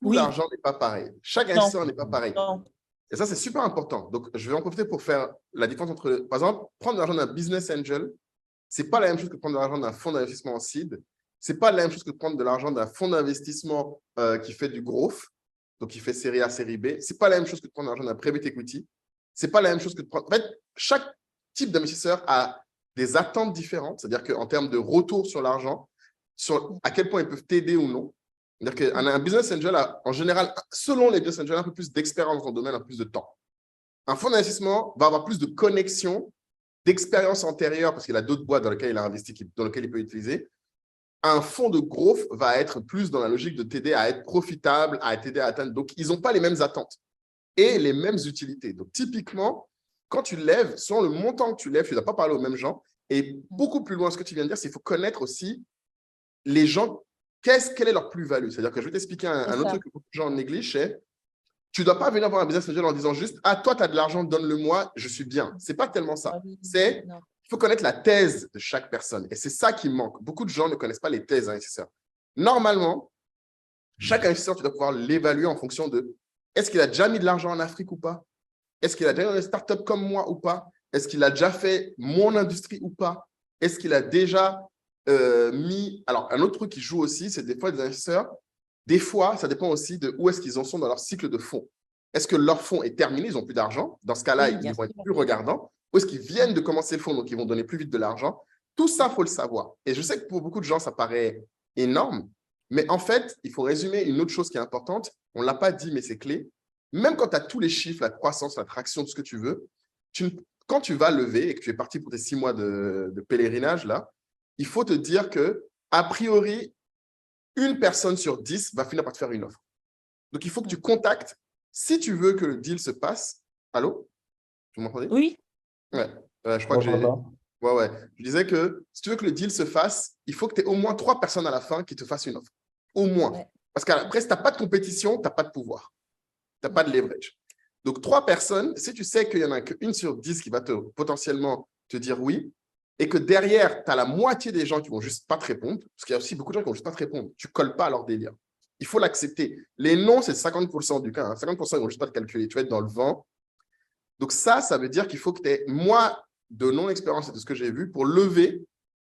Tout l'argent n'est pas pareil. Chaque investisseur n'est pas pareil. Non. Et ça, c'est super important. Donc, je vais en profiter pour faire la différence entre, par exemple, prendre de l'argent d'un business angel, ce n'est pas la même chose que prendre de l'argent d'un fonds d'investissement en seed. Ce n'est pas la même chose que prendre de l'argent d'un fonds d'investissement qui fait du growth, donc qui fait série A, série B. Ce n'est pas la même chose que de prendre de l'argent d'un private equity. Ce n'est pas la même chose que de prendre… En fait, chaque type d'investisseur a des attentes différentes, c'est-à-dire qu'en termes de retour sur l'argent, sur à quel point ils peuvent t'aider ou non. C'est-à-dire qu'un business angel a, en général, selon les business angels, un peu plus d'expérience dans le domaine, un peu plus de temps. Un fonds d'investissement va avoir plus de connexions, d'expérience antérieure, parce qu'il a d'autres boîtes dans lesquelles il a investi, dans lesquelles il peut utiliser. Un fonds de growth va être plus dans la logique de t'aider à être profitable, à t'aider à atteindre. Donc, ils n'ont pas les mêmes attentes et les mêmes utilités. Donc, typiquement, quand tu lèves, selon le montant que tu lèves, tu ne dois pas parler aux mêmes gens. Et beaucoup plus loin, ce que tu viens de dire, c'est qu'il faut connaître aussi les gens, quelle est leur plus-value. C'est-à-dire que je vais t'expliquer un autre truc que beaucoup de gens négligent, c'est tu ne dois pas venir voir un business angel en disant juste « Ah, toi, tu as de l'argent, donne-le-moi, je suis bien. » Ce n'est pas tellement ça. C'est il faut connaître la thèse de chaque personne. Et c'est ça qui manque. Beaucoup de gens ne connaissent pas les thèses d'investisseurs. Normalement, chaque investisseur, tu dois pouvoir l'évaluer en fonction de est-ce qu'il a déjà mis de l'argent en Afrique ou pas? Est-ce qu'il a déjà dans des startups comme moi ou pas? Est-ce qu'il a déjà fait mon industrie ou pas? Est-ce qu'il a déjà mis… Alors, un autre truc qui joue aussi, c'est des fois des investisseurs, des fois, ça dépend aussi de où est-ce qu'ils en sont dans leur cycle de fonds. Est-ce que leur fonds est terminé, ils n'ont plus d'argent? Dans ce cas-là, ils vont être plus regardants. Ou est-ce qu'ils viennent de commencer le fonds, donc ils vont donner plus vite de l'argent? Tout ça, il faut le savoir. Et je sais que pour beaucoup de gens, ça paraît énorme, mais en fait, il faut résumer une autre chose qui est importante. On ne l'a pas dit, mais c'est clé. Même quand tu as tous les chiffres, la croissance, la traction, tout ce que tu veux, quand tu vas lever et que tu es parti pour tes 6 mois de pèlerinage, là, il faut te dire que, a priori, une personne sur 10 va finir par te faire une offre. Donc, il faut que tu contactes. Si tu veux que le deal se passe… Allô? Vous m'entendez? Oui. Ouais, je crois que j'ai… Ouais. Je disais que si tu veux que le deal se fasse, il faut que tu aies au moins 3 personnes à la fin qui te fassent une offre. Au moins. Ouais. Parce qu'après, si tu n'as pas de compétition, tu n'as pas de pouvoir. Tu n'as pas de leverage. Donc, 3 personnes, si tu sais qu'il n'y en a qu'une sur 10 qui va potentiellement te dire oui, et que derrière, tu as la moitié des gens qui ne vont juste pas te répondre, parce qu'il y a aussi beaucoup de gens qui ne vont juste pas te répondre, tu ne colles pas à leur délire. Il faut l'accepter. Les non, c'est 50% du cas. Hein. 50%, ils ne vont juste pas te calculer. Tu vas être dans le vent. Donc, ça veut dire qu'il faut que tu aies, moi, de non-expérience et de ce que j'ai vu, pour lever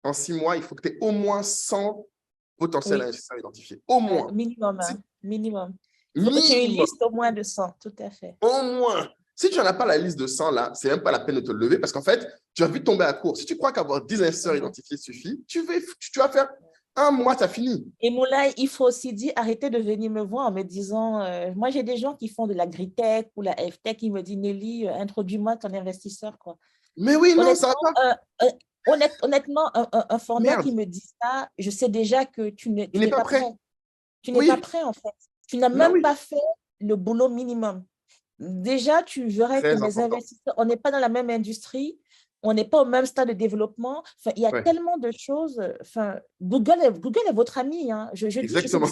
en 6 mois, il faut que tu aies au moins 100 potentiels investisseurs identifiés. Au moins. Minimum. Hein. Minimum. Il faut que tu aies une liste au moins de 100, tout à fait. Au moins. Si tu n'en as pas la liste de 100, là, ce n'est même pas la peine de te lever parce qu'en fait, tu vas vite tomber à court. Si tu crois qu'avoir 10 investisseurs identifiés suffit, tu vas faire 1 mois, tu as fini. Et Moulay, il faut aussi dire, arrêtez de venir me voir en me disant, moi j'ai des gens qui font de l'agritech ou la FTech, qui me disent, Nelly, introduis-moi ton investisseur, quoi. Mais oui, non, ça va pas. Honnêtement, un fondeur qui me dit ça, je sais déjà que tu n'es pas prêt. Tu n'es pas prêt, en fait. Tu n'as même pas fait le boulot minimum. Déjà, tu verrais que mes investisseurs, on n'est pas dans la même industrie, on n'est pas au même stade de développement. Enfin, il y a tellement de choses. Enfin, Google est votre ami. Hein. Exactement.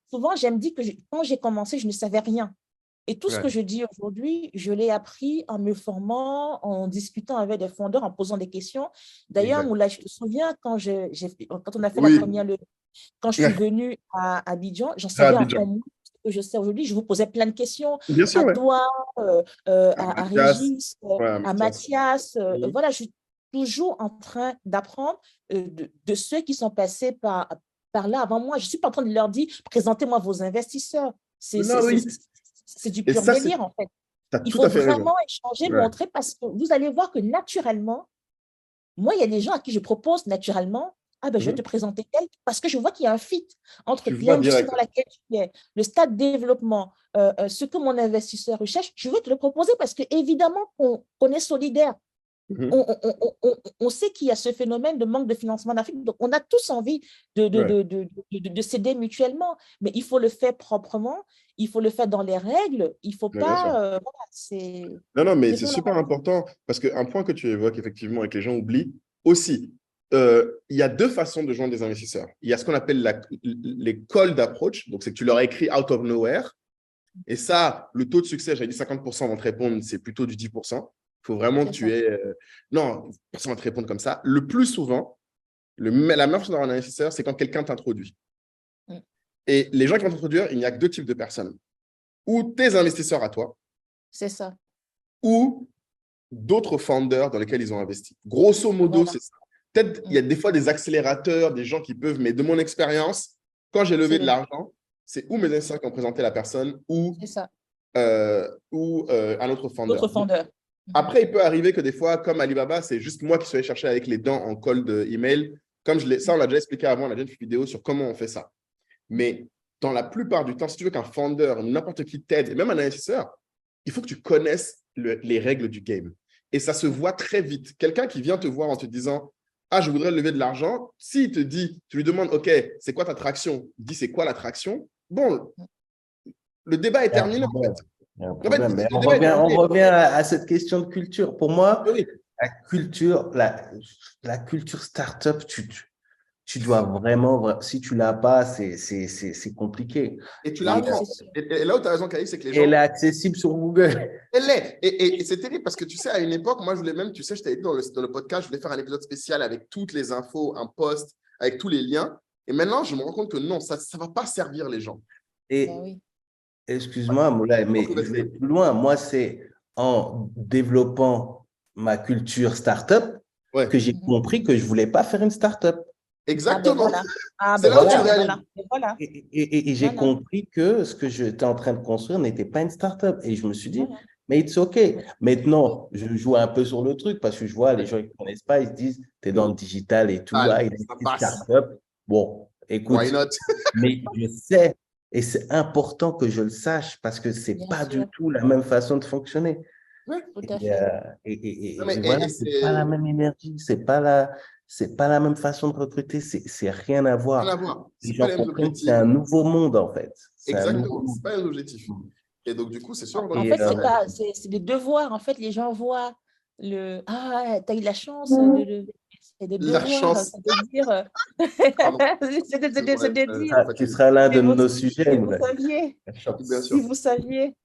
Souvent, j'aime dire que quand j'ai commencé, je ne savais rien. Et tout ce que je dis aujourd'hui, je l'ai appris en me formant, en discutant avec des fondeurs, en posant des questions. D'ailleurs, Moulay, je te souviens, quand on a fait la première levée, quand je suis venue à Abidjan, j'en savais encore moins que je sais aujourd'hui. Je vous posais plein de questions à toi, à Régis, à Mathias. Voilà, je suis toujours en train d'apprendre de ceux qui sont passés par là avant moi. Je ne suis pas en train de leur dire, présentez-moi vos investisseurs. C'est du pur délire, en fait. Il faut vraiment échanger, montrer, parce que vous allez voir que naturellement, moi, il y a des gens à qui je propose naturellement, je vais te présenter tel, parce que je vois qu'il y a un fit entre l'industrie dans laquelle tu es, le stade de développement, ce que mon investisseur recherche, je vais te le proposer parce qu'évidemment, on est solidaire. On sait qu'il y a ce phénomène de manque de financement en Afrique, donc on a tous envie de s'aider mutuellement, mais il faut le faire proprement, il faut le faire dans les règles, il ne faut pas… Non, mais c'est super important, parce qu'un point que tu évoques effectivement et que les gens oublient aussi, il y a 2 façons de joindre des investisseurs. Il y a ce qu'on appelle les cold approach, donc c'est que tu leur écris out of nowhere, et ça, le taux de succès, j'avais dit 50% vont te répondre, c'est plutôt du 10%. Il faut vraiment que tu aies… non, personne ne va te répondre comme ça. Le plus souvent, la meilleure façon d'avoir un investisseur, c'est quand quelqu'un t'introduit. Et les gens qui vont t'introduire, il n'y a que 2 types de personnes. Ou tes investisseurs à toi. C'est ça. Ou d'autres founders dans lesquels ils ont investi. Grosso modo, c'est ça. Peut-être il y a des fois des accélérateurs, des gens qui peuvent, mais de mon expérience, quand j'ai levé de l'argent, c'est ou mes investisseurs qui ont présenté la personne, ou un autre founder. Après, il peut arriver que des fois, comme Alibaba, c'est juste moi qui suis allé chercher avec les dents en cold email. Comme ça, on l'a déjà expliqué avant, on a déjà une vidéo sur comment on fait ça. Mais dans la plupart du temps, si tu veux qu'un founder, n'importe qui t'aide, et même un investisseur, il faut que tu connaisses les règles du game. Et ça se voit très vite. Quelqu'un qui vient te voir en te disant ah, je voudrais lever de l'argent. S'il te dit, tu lui demandes, OK, c'est quoi ta traction? Il dit, c'est quoi la traction? Bon, le débat est Il y a un terminé, en fait. problème. Il y a un En fait, problème. Mais le débat est on terminé. revient à cette question de culture. Pour moi, Oui. la culture startup, tu dois vraiment, si tu l'as pas, c'est compliqué. Et tu Ah Et, oui, l'apprends. c'est sûr. Et là où tu as raison, Khalid, c'est que les elle est gens, accessible sur Google. elle est. Et c'est terrible parce que tu sais, à une époque, moi, je voulais même, tu sais, je t'avais dit dans le podcast, je voulais faire un épisode spécial avec toutes les infos, un post, avec tous les liens. Et maintenant, je me rends compte que non, ça ne va pas servir les gens. Et Ah oui. excuse-moi, Moulay, mais Donc, je vais vas-y. plus loin. Moi, c'est en développant ma culture startup Ouais, que j'ai compris que je voulais pas faire une startup. Ah ben exactement. voilà. Ah C'est ben là où tu voilà, Voilà. ben réalises. voilà. Ben voilà. Et j'ai Voilà. compris que ce que j'étais en train de construire n'était pas une startup. Et je me suis dit, Voilà. mais it's OK. Maintenant, je joue un peu sur le truc parce que je vois les gens qui ne connaissent pas, ils se disent, tu es dans le digital et tout, Allez, ah, il a ça une passe. startup. Bon, Why écoute, not? mais je sais, et c'est important que je le sache parce que ce n'est Bien pas du sûr. tout la même façon de fonctionner. Ouais. Tout à Et, fait. Non, mais, et voilà, et c'est pas la c'est même énergie, c'est pas la même façon de recruter, c'est rien à rien à voir. voir. Les C'est pas gens les mêmes comprennent que c'est objectifs. un nouveau monde, en fait. C'est un nouveau Exactement. C'est pas un objectif. monde. Et donc, du coup, c'est soit on va En dans le Et fait, c'est digital. pas, c'est des devoirs. En fait, les gens voient ah, tu as eu la chance c'est des La devoirs. chance. C'est de dire, Pardon. c'est de dire, Ça ce fatigue. sera l'un si de vous, nos sujets, si vous Moulay. saviez, La Bien chance. si sûr. vous saviez,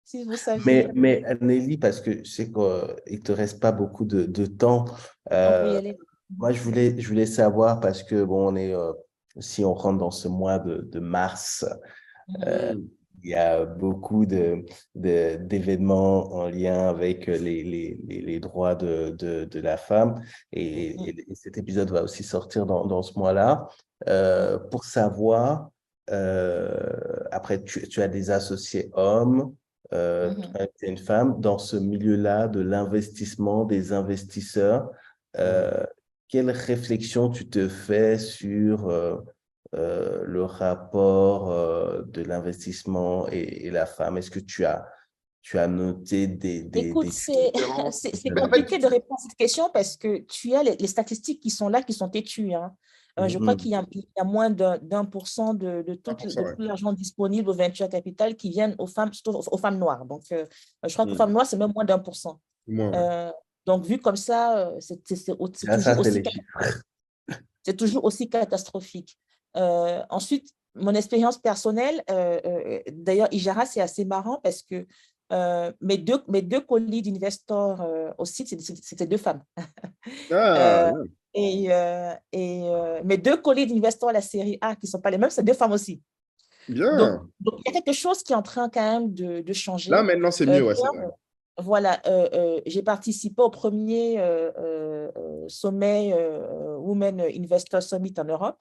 si vous saviez. Mais Nelly, parce que je sais qu'il ne te reste pas beaucoup de temps, On peut y euh, aller. moi, je voulais saur parce que, bon, si on rentre dans ce mois de mars, euh, Hmm. il y a beaucoup d'événements en lien avec les droits de la femme et cet épisode va aussi sortir dans ce mois-là. Pour savoir, après, tu as des associés hommes, Mhm. toi, tu es une femme, dans ce milieu-là de l'investissement, des investisseurs, euh, quelle réflexion tu te fais sur le rapport de l'investissement et la femme? Est-ce que tu as noté Écoute, des Différence. c'est Mais en fait, compliqué de répondre à cette question parce que tu as les statistiques qui sont là, qui sont têtues, hein. Je crois qu'il y a moins d'1% de tout, 1%, ouais. l'argent disponible au venture capital qui viennent aux femmes, surtout aux femmes noires. Donc, je crois qu'aux Hmm. femmes noires, c'est même moins d'1%. Moi, ouais. Donc, vu comme ça, Ah, ça, c'est les chiffres. c'est toujours aussi catastrophique. Ensuite, mon expérience personnelle, d'ailleurs, Ijara, c'est assez marrant parce que mes deux collègues d'investors au site, c'était deux femmes. Ah, Euh, mes deux collègues d'investors à la série A, qui ne sont pas les mêmes, c'est deux femmes aussi. bien. Donc, il y a quelque chose qui est en train quand même de Là, changer. maintenant, c'est mieux, ouais, c'est D'ailleurs, vrai. voilà, j'ai participé au premier sommet Women Investor Summit en Europe,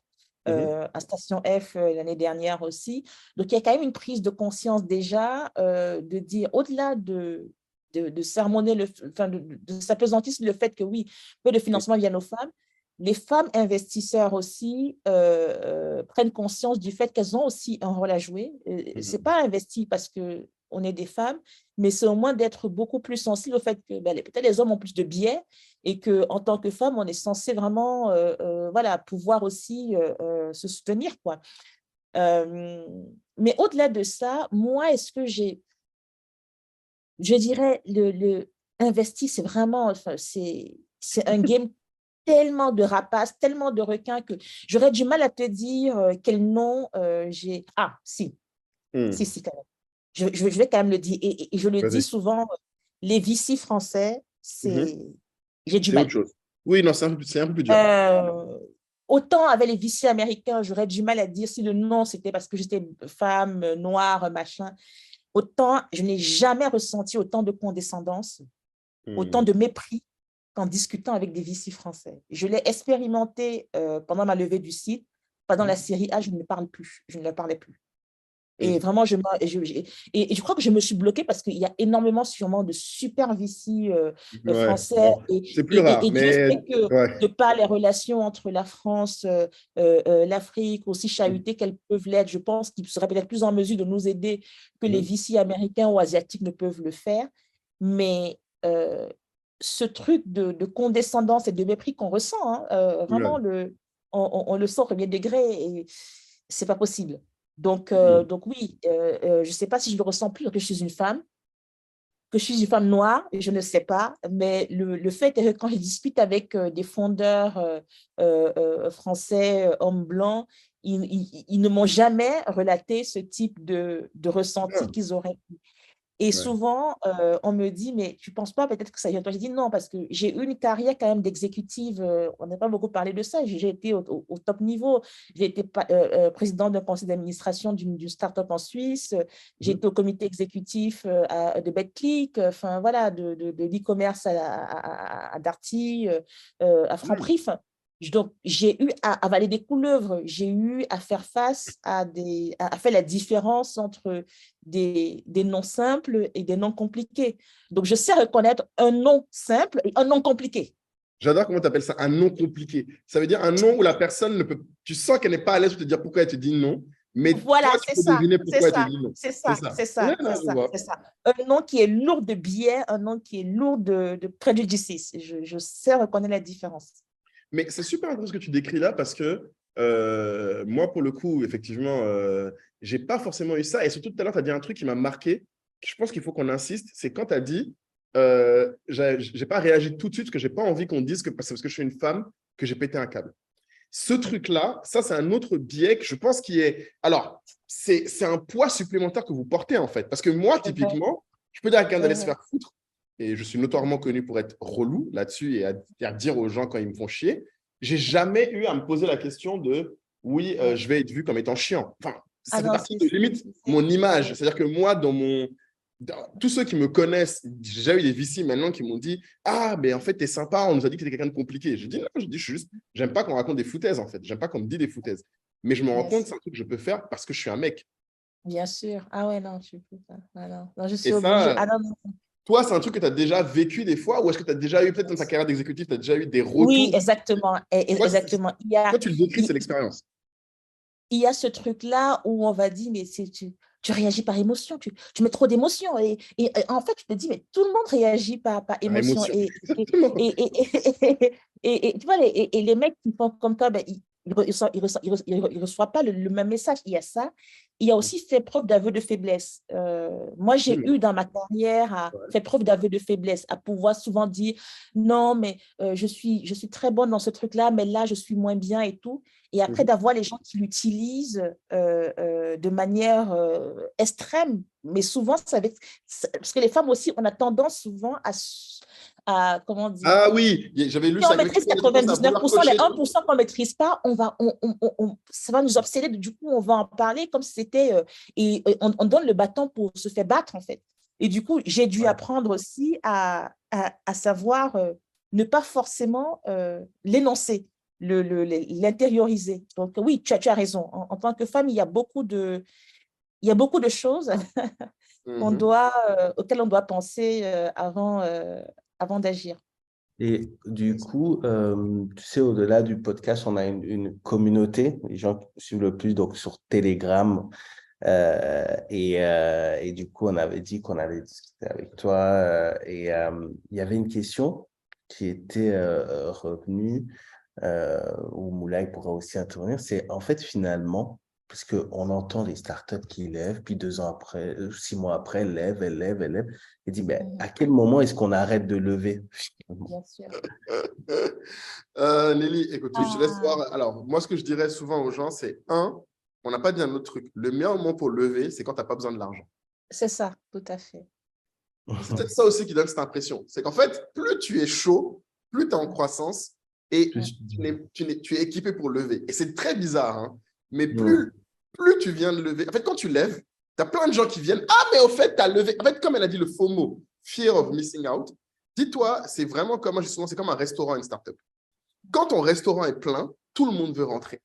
Mhm. à Station F l'année dernière aussi. Donc, il y a quand même une prise de conscience déjà de dire, au-delà de sermonner, enfin, de s'appesantir sur le fait que oui, peu de financement viennent aux femmes, les femmes investisseurs aussi prennent conscience du fait qu'elles ont aussi un rôle à jouer. Ce n'est pas investi parce qu'on est des femmes, mais c'est au moins d'être beaucoup plus sensible au fait que peut-être les hommes ont plus de biais et qu'en tant que femme, on est censé vraiment voilà, pouvoir aussi se soutenir, quoi. Mais au-delà de ça, moi, est-ce que je dirais, investi, c'est vraiment, enfin, c'est un game tellement de rapaces, tellement de requins que j'aurais du mal à te dire quel nom j'ai. Ah, si, Hmm. si, quand même. Je vais quand même le dire. Et je le dis Vas-y. souvent, les VC français, Mhm. j'ai du C'est autre mal. chose. Oui, non, c'est un peu plus dur. Autant avec les VC américains, j'aurais du mal à dire si le nom, c'était parce que j'étais femme, noire, machin. Autant, je n'ai jamais ressenti autant de condescendance, autant Hmm. de mépris qu'en discutant avec des VC français. Je l'ai expérimenté pendant ma levée du site. Pendant la série A, je ne parle plus. Je ne leur parlais plus. Et Hmm. vraiment, je crois que je me suis bloquée parce qu'il y a énormément sûrement de super VC Ouais, français. bon, c'est plus rare, Et Dieu mais sait que de ouais. par les relations entre la France, l'Afrique, aussi chahutées qu'elles peuvent l'être, je pense qu'ils seraient peut-être plus en mesure de nous aider que les Mhm. VC américains ou asiatiques ne peuvent le faire. Mais ce truc de condescendance et de mépris qu'on ressent, hein, vraiment, on le sent au premier degré et ce n'est pas possible. Donc oui, je ne sais pas si je le ressens plus que je suis une femme, que je suis une femme noire, je ne sais pas, mais le fait est que quand je discute avec des fondeurs français, hommes blancs, ils ne m'ont jamais relaté ce type de ressenti qu'ils auraient. Et souvent, on me dit, mais tu ne penses pas peut-être que ça vient de toi? J'ai dit non, parce que j'ai eu une carrière quand même d'exécutive. On n'a pas beaucoup parlé de ça. J'ai été au top niveau. J'ai été présidente d'un conseil d'administration d'une start-up en Suisse. J'ai été au comité exécutif de BetClick, enfin voilà, de l'e-commerce à Darty, à Franprix. Donc, j'ai eu à avaler des couleuvres, j'ai eu à faire face à faire la différence entre des noms simples et des noms compliqués. Donc, je sais reconnaître un nom simple et un nom compliqué. J'adore comment tu appelles ça, un nom compliqué. Ça veut dire un nom où la personne ne peut… Tu sens qu'elle n'est pas à l'aise pour te dire pourquoi elle te dit non, mais voilà, toi, tu peux deviner pourquoi elle te dit non. C'est ça. Un nom qui est lourd de biais, un nom qui est lourd de préjudices. Je sais reconnaître la différence. Mais c'est super intéressant ce que tu décris là parce que moi, pour le coup, effectivement, je n'ai pas forcément eu ça. Et surtout, tout à l'heure, tu as dit un truc qui m'a marqué. Je pense qu'il faut qu'on insiste. C'est quand tu as dit je n'ai pas réagi tout de suite parce que je n'ai pas envie qu'on dise que c'est parce que je suis une femme que j'ai pété un câble. Ce truc-là, ça, c'est un autre biais que je pense qui est… Alors, c'est un poids supplémentaire que vous portez, en fait. Parce que moi, typiquement, je peux dire à quelqu'un d'aller se faire foutre. Et je suis notoirement connu pour être relou là-dessus et à dire aux gens quand ils me font chier. J'ai jamais eu à me poser la question de oui, je vais être vu comme étant chiant. Enfin, ça fait partie de limite mon image. C'est-à-dire que moi, tous ceux qui me connaissent, j'ai déjà eu des vicis maintenant qui m'ont dit ah, mais en fait, t'es sympa, on nous a dit que t'es quelqu'un de compliqué. Je dis non, je dis juste, j'aime pas qu'on raconte des foutaises en fait. J'aime pas qu'on me dise des foutaises. Mais je me rends compte que c'est un truc que je peux faire parce que je suis un mec. Bien sûr. Ah ouais, non, je peux pas. Non, je suis Et obligée. ça, toi, c'est un truc que tu as déjà vécu des fois ou est-ce que tu as déjà eu, peut-être dans ta carrière d'exécutif, tu as déjà eu des retours? Oui, exactement. Exactement. Toi, tu le décris, c'est l'expérience. Il y a ce truc-là où on va dire, mais tu réagis par émotion, tu mets trop d'émotion. Et en fait, tu te dis, mais tout le monde réagit par émotion. Et tu vois, et les mecs qui font comme toi, ben, ils ne reçoivent pas le même message. Il y a ça. Il y a aussi fait preuve d'aveu de faiblesse. Moi, j'ai eu dans ma carrière à faire preuve d'aveu de faiblesse, à pouvoir souvent dire non, mais je suis très bonne dans ce truc-là, mais là, je suis moins bien et tout. Et après, d'avoir les gens qui l'utilisent de manière extrême, mais souvent, parce que les femmes aussi, on a tendance souvent à comment dire… Ah oui, j'avais lu si ça. on maîtrise 99%, les 1% qu'on ne maîtrise pas, ça va nous obséder. Du coup, on va en parler comme si c'était… et on donne le bâton pour se faire battre, en fait. Et du coup, j'ai dû apprendre aussi à savoir ne pas forcément l'énoncer, l'intérioriser. Donc, oui, tu as raison. En tant que femme, il y a beaucoup de choses auxquelles on doit penser avant d'agir. Et du coup, tu sais, au-delà du podcast, on a une communauté, les gens qui suivent le plus, donc sur Telegram. Et du coup, on avait dit qu'on allait discuter avec toi. Il y avait une question qui était revenue, où Moulay pourra aussi intervenir. C'est en fait, finalement, parce qu'on entend les startups qui lèvent, puis 2 ans après, 6 mois après, elles lèvent. Et dit, ben, à quel moment est-ce qu'on arrête de lever? Bien sûr. Nelly, écoute, je te laisse voir. Alors, moi, ce que je dirais souvent aux gens, c'est on n'a pas dit un autre truc. Le meilleur moment pour lever, c'est quand tu n'as pas besoin de l'argent. C'est ça, tout à fait. C'est peut-être ça aussi qui donne cette impression. C'est qu'en fait, plus tu es chaud, plus tu es en croissance et tu es équipé pour lever. Et c'est très bizarre, hein, mais plus tu viens de lever… En fait, quand tu lèves, tu as plein de gens qui viennent. Ah, mais au fait, tu as levé. En fait, comme elle a dit le faux mot, fear of missing out, dis-toi, c'est vraiment comme, moi, je dis souvent, c'est comme un restaurant, une startup. Quand ton restaurant est plein, tout le monde veut rentrer.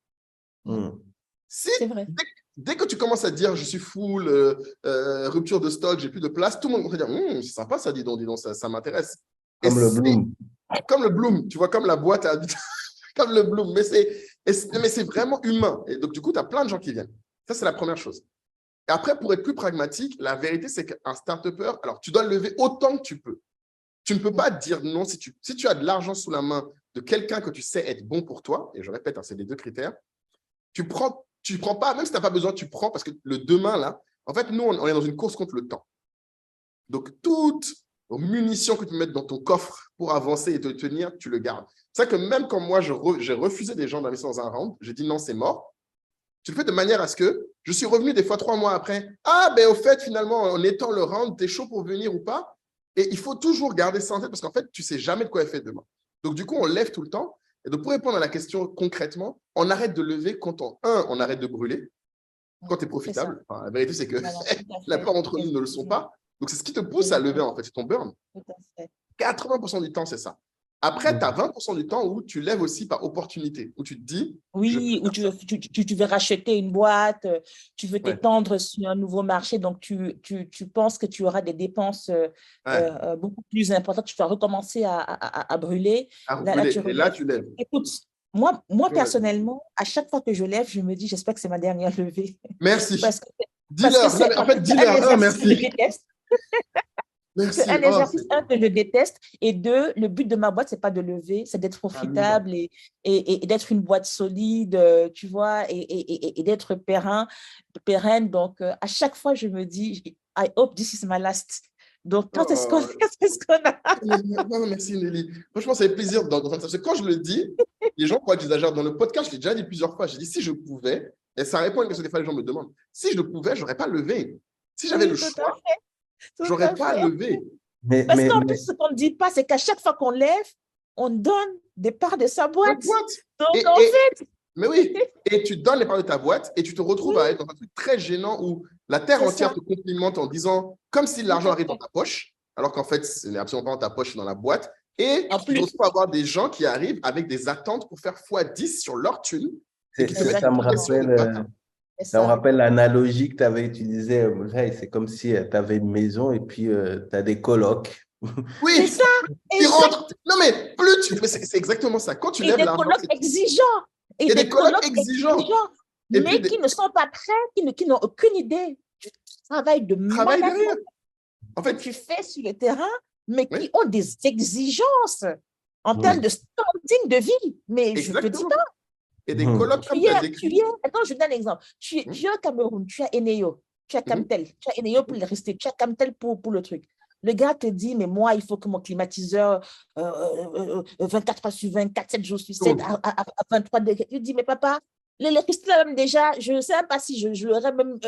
C'est vrai. Dès que tu commences à dire je suis full, rupture de stock, j'ai plus de place, tout le monde va te dire c'est sympa ça, dis donc, ça m'intéresse. Comme le Bloom. Comme le Bloom, tu vois, comme la boîte à comme le Bloom, mais c'est vraiment humain. Et donc, du coup, tu as plein de gens qui viennent. Ça, c'est la première chose. Et après, pour être plus pragmatique, la vérité, c'est qu'un start-upper, alors tu dois le lever autant que tu peux. Tu ne peux pas dire non si tu as de l'argent sous la main de quelqu'un que tu sais être bon pour toi, et je répète, hein, c'est les deux critères, tu prends pas, même si tu n'as pas besoin, tu prends parce que le demain, là, en fait, nous, on est dans une course contre le temps. Donc, toutes les munitions que tu mets dans ton coffre pour avancer et te tenir, tu le gardes. C'est ça que même quand moi, j'ai refusé des gens d'investir dans un round, j'ai dit non, c'est mort. Tu le fais de manière à ce que je suis revenu des fois 3 mois après. Ah, ben au fait, finalement, en étant le round, tu es chaud pour venir ou pas? Et il faut toujours garder ça en tête parce qu'en fait, tu ne sais jamais de quoi elle fait demain. Donc, du coup, on lève tout le temps. Et donc, pour répondre à la question concrètement, on arrête de lever quand on arrête de brûler, quand tu es profitable. Enfin, la vérité, c'est que la plupart d'entre nous ne le sont pas. Donc, c'est ce qui te pousse à lever, en fait, c'est ton burn. 80% du temps, c'est ça. Après, tu as 20% du temps où tu lèves aussi par opportunité, où tu te dis… Oui, où tu veux racheter une boîte, tu veux t'étendre sur un nouveau marché, donc tu penses que tu auras des dépenses beaucoup plus importantes, tu vas recommencer à brûler. Et là, tu lèves. Écoute, moi personnellement, à chaque fois que je lève, je me dis, j'espère que c'est ma dernière levée. Merci. Dis-leur. En fait, dis-leur. Merci. Je déteste. Merci. Un exercice, que je déteste, et 2, le but de ma boîte, c'est pas de lever, c'est d'être profitable et d'être une boîte solide, tu vois, et d'être pérenne. Donc, à chaque fois, je me dis, I hope this is my last. Donc, quand est-ce qu'on a… Non, merci Nelly. Franchement, ça fait plaisir d'entendre ça. Parce que quand je le dis, les gens croient que j'exagère. Dans le podcast, je l'ai déjà dit plusieurs fois. J'ai dit, si je pouvais, et ça répond à une question des fois, les gens me demandent, si je le pouvais, je n'aurais pas levé. Si j'avais le choix, je n'aurais pas levé. Parce qu'en plus, ce qu'on ne dit pas, c'est qu'à chaque fois qu'on lève, on donne des parts de sa boîte. Donc, en fait… Mais oui, et tu donnes les parts de ta boîte et tu te retrouves à être dans un truc très gênant où la terre entière te complimente en disant, comme si l'argent arrive dans ta poche, alors qu'en fait, ce n'est absolument pas dans ta poche, c'est dans la boîte. Et tu te retrouves à avoir des gens qui arrivent avec des attentes pour faire x10 sur leur thune. Ça me rappelle l'analogie que tu avais utilisée. C'est comme si tu avais une maison et puis tu as des colocs. Oui, c'est ça. Qui rentrent. Non, mais c'est exactement ça. Quand tu lèves l'argent. Des colocs exigeants. Et des colocs exigeants. Mais qui ne sont pas prêts, qui n'ont aucune idée du travail de management en fait, tu fais sur le terrain, mais qui ont des exigences en termes de standing de vie. Mais je te dis pas. Et des colocs comme tu as décrit. Attends, je donne un exemple. Tu es au Cameroun, tu as Eneo, tu as Camtel, tu as Eneo pour le rester, tu as Camtel pour le truc. Le gars te dit, mais moi, il faut que mon climatiseur 24 heures sur 24, 7 jours sur 7, à 23 degrés. Il dit, mais papa, l'électricité, même déjà, je ne sais même pas si je l'aurais même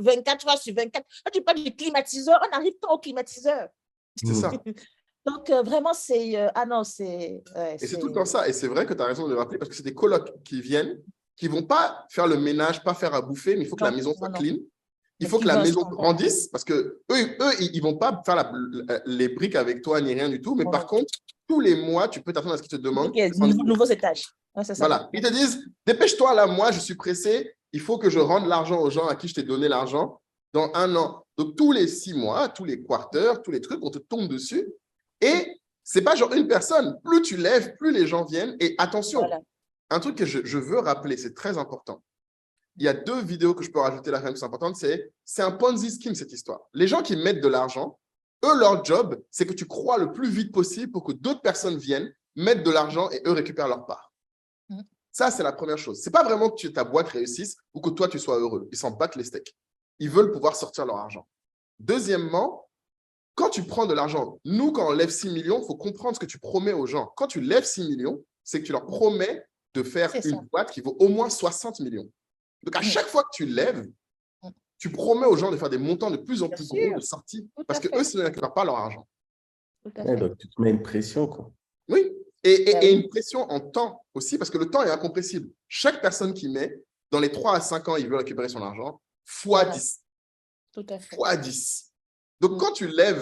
24 heures sur 24. Quand tu parles du climatiseur, on arrive pas au climatiseur. C'est ça. Donc, vraiment, c'est… ah non, c'est… et c'est tout le temps ça. Et c'est vrai que tu as raison de le rappeler parce que c'est des colocs qui viennent, qui ne vont pas faire le ménage, pas faire à bouffer, mais il faut que la maison soit clean. Il faut que la maison grandisse parce que eux ils ne vont pas faire les briques avec toi ni rien du tout. Mais par contre, tous les mois, tu peux t'attendre à ce qu'ils te demandent. Nouveaux étages. Ça. Voilà. Ils te disent, dépêche-toi là, moi, je suis pressé. Il faut que je rende l'argent aux gens à qui je t'ai donné l'argent dans 1 an. Donc, tous les 6 mois, tous les quarters, tous les trucs, on te tombe dessus. Et ce n'est pas genre une personne. Plus tu lèves, plus les gens viennent. Et attention, un truc que je veux rappeler, c'est très important. Il y a 2 vidéos que je peux rajouter là, qui sont importantes. C'est un Ponzi scheme, cette histoire. Les gens qui mettent de l'argent, eux, leur job, c'est que tu crois le plus vite possible pour que d'autres personnes viennent, mettent de l'argent et eux récupèrent leur part. Ça, c'est la première chose. Ce n'est pas vraiment que ta boîte réussisse ou que toi, tu sois heureux. Ils s'en battent les steaks. Ils veulent pouvoir sortir leur argent. Deuxièmement, quand tu prends de l'argent, nous, quand on lève 6 millions, il faut comprendre ce que tu promets aux gens. Quand tu lèves 6 millions, c'est que tu leur promets de faire une boîte qui vaut au moins 60 millions. Donc, à chaque fois que tu lèves, tu promets aux gens de faire des montants de plus en plus gros de sortie parce qu'eux, sinon, ils ne récupèrent pas leur argent. Donc, tu te mets une pression, quoi. Oui, et une pression en temps aussi parce que le temps est incompressible. Chaque personne qui met, dans les 3 à 5 ans, il veut récupérer son argent, fois 10. Tout à fait. Fois 10. Donc, quand tu as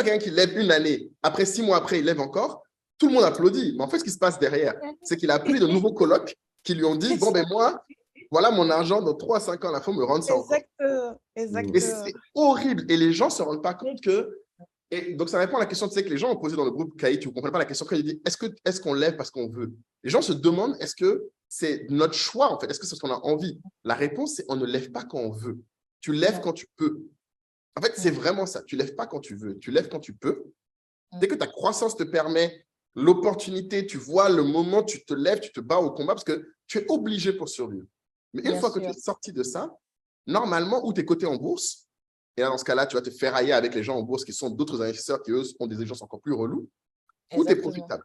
quelqu'un qui lève une année, après 6 mois après, il lève encore, tout le monde applaudit. Mais en fait, ce qui se passe derrière, c'est qu'il a appelé de nouveaux colocs qui lui ont dit, bon, ben moi, voilà mon argent, dans 3 à 5 ans, il faut me rendre ça encore. Exactement. Et c'est horrible. Et les gens ne se rendent pas compte que… Et donc, ça répond à la question que les gens ont posée dans le groupe Caït. Tu ne comprends pas la question quand il dit est-ce qu'on lève parce qu'on veut? Les gens se demandent est-ce que c'est notre choix, en fait? Est-ce que c'est ce qu'on a envie? La réponse, c'est on ne lève pas quand on veut. Tu lèves quand tu peux. En fait, c'est vraiment ça. Tu ne lèves pas quand tu veux. Tu lèves quand tu peux. Dès que ta croissance te permet l'opportunité, tu vois le moment, tu te lèves, tu te bats au combat parce que tu es obligé pour survivre. Mais une Bien fois que tu sûr. es sorti de ça, normalement, où tu es coté en bourse, et là, dans ce cas-là, tu vas te ferrailler avec les gens en bourse qui sont d'autres investisseurs qui, eux, ont des exigences encore plus relous, où tu es Exactement. profitable.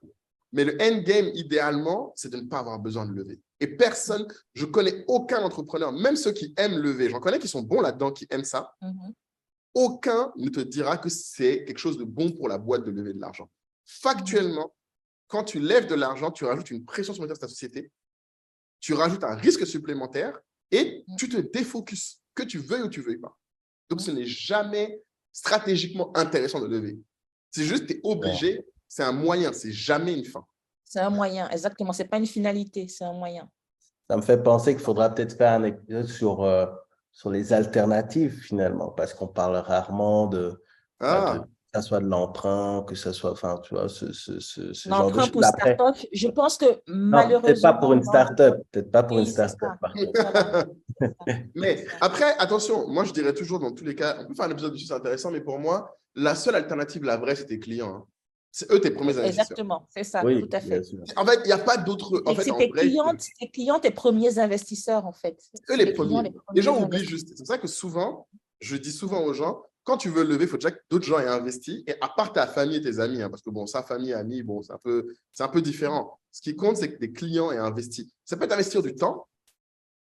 Mais le endgame, idéalement, c'est de ne pas avoir besoin de lever. Et personne, je connais aucun entrepreneur, même ceux qui aiment lever, j'en connais qui sont bons là-dedans, qui aiment ça, aucun ne te dira que c'est quelque chose de bon pour la boîte de lever de l'argent. Factuellement, quand tu lèves de l'argent, tu rajoutes une pression supplémentaire sur ta société, tu rajoutes un risque supplémentaire et tu te défocuses, que tu veuilles ou tu ne veuilles pas. Donc, ce n'est jamais stratégiquement intéressant de lever. C'est juste que tu es obligé, c'est un moyen, c'est jamais une fin. C'est un moyen, exactement. Ce n'est pas une finalité, c'est un moyen. Ça me fait penser qu'il faudra peut-être faire un épisode sur les alternatives, finalement, parce qu'on parle rarement que ça soit de l'emprunt, que ça soit, enfin, tu vois, ce genre de L'emprunt choses. pour Après, start-up, je pense que non, peut-être pas pour malheureusement, une start-up, peut-être pas pour une oui, c'est start-up, ça. par contre. Voilà. Mais après, attention, moi, je dirais toujours, dans tous les cas, on peut faire un épisode dessus, c'est intéressant, mais pour moi, la seule alternative, la vraie, c'est tes clients. Hein. C'est eux tes premiers investisseurs. Exactement, c'est ça, Oui, tout à fait. bien sûr. En fait, il n'y a pas d'autre. En fait, C'est en tes vrai, clients, tes premiers investisseurs, en fait. eux C'est les clients, premiers. les Les gens premiers oublient investisseurs. juste. C'est pour ça que souvent, je dis souvent aux gens, quand tu veux lever, il faut déjà que d'autres gens aient investi. Et à part ta famille et tes amis, hein, parce que bon, sa famille, amis, bon, c'est un peu différent. Ce qui compte, c'est que des clients aient investi. Ça peut être investir du temps,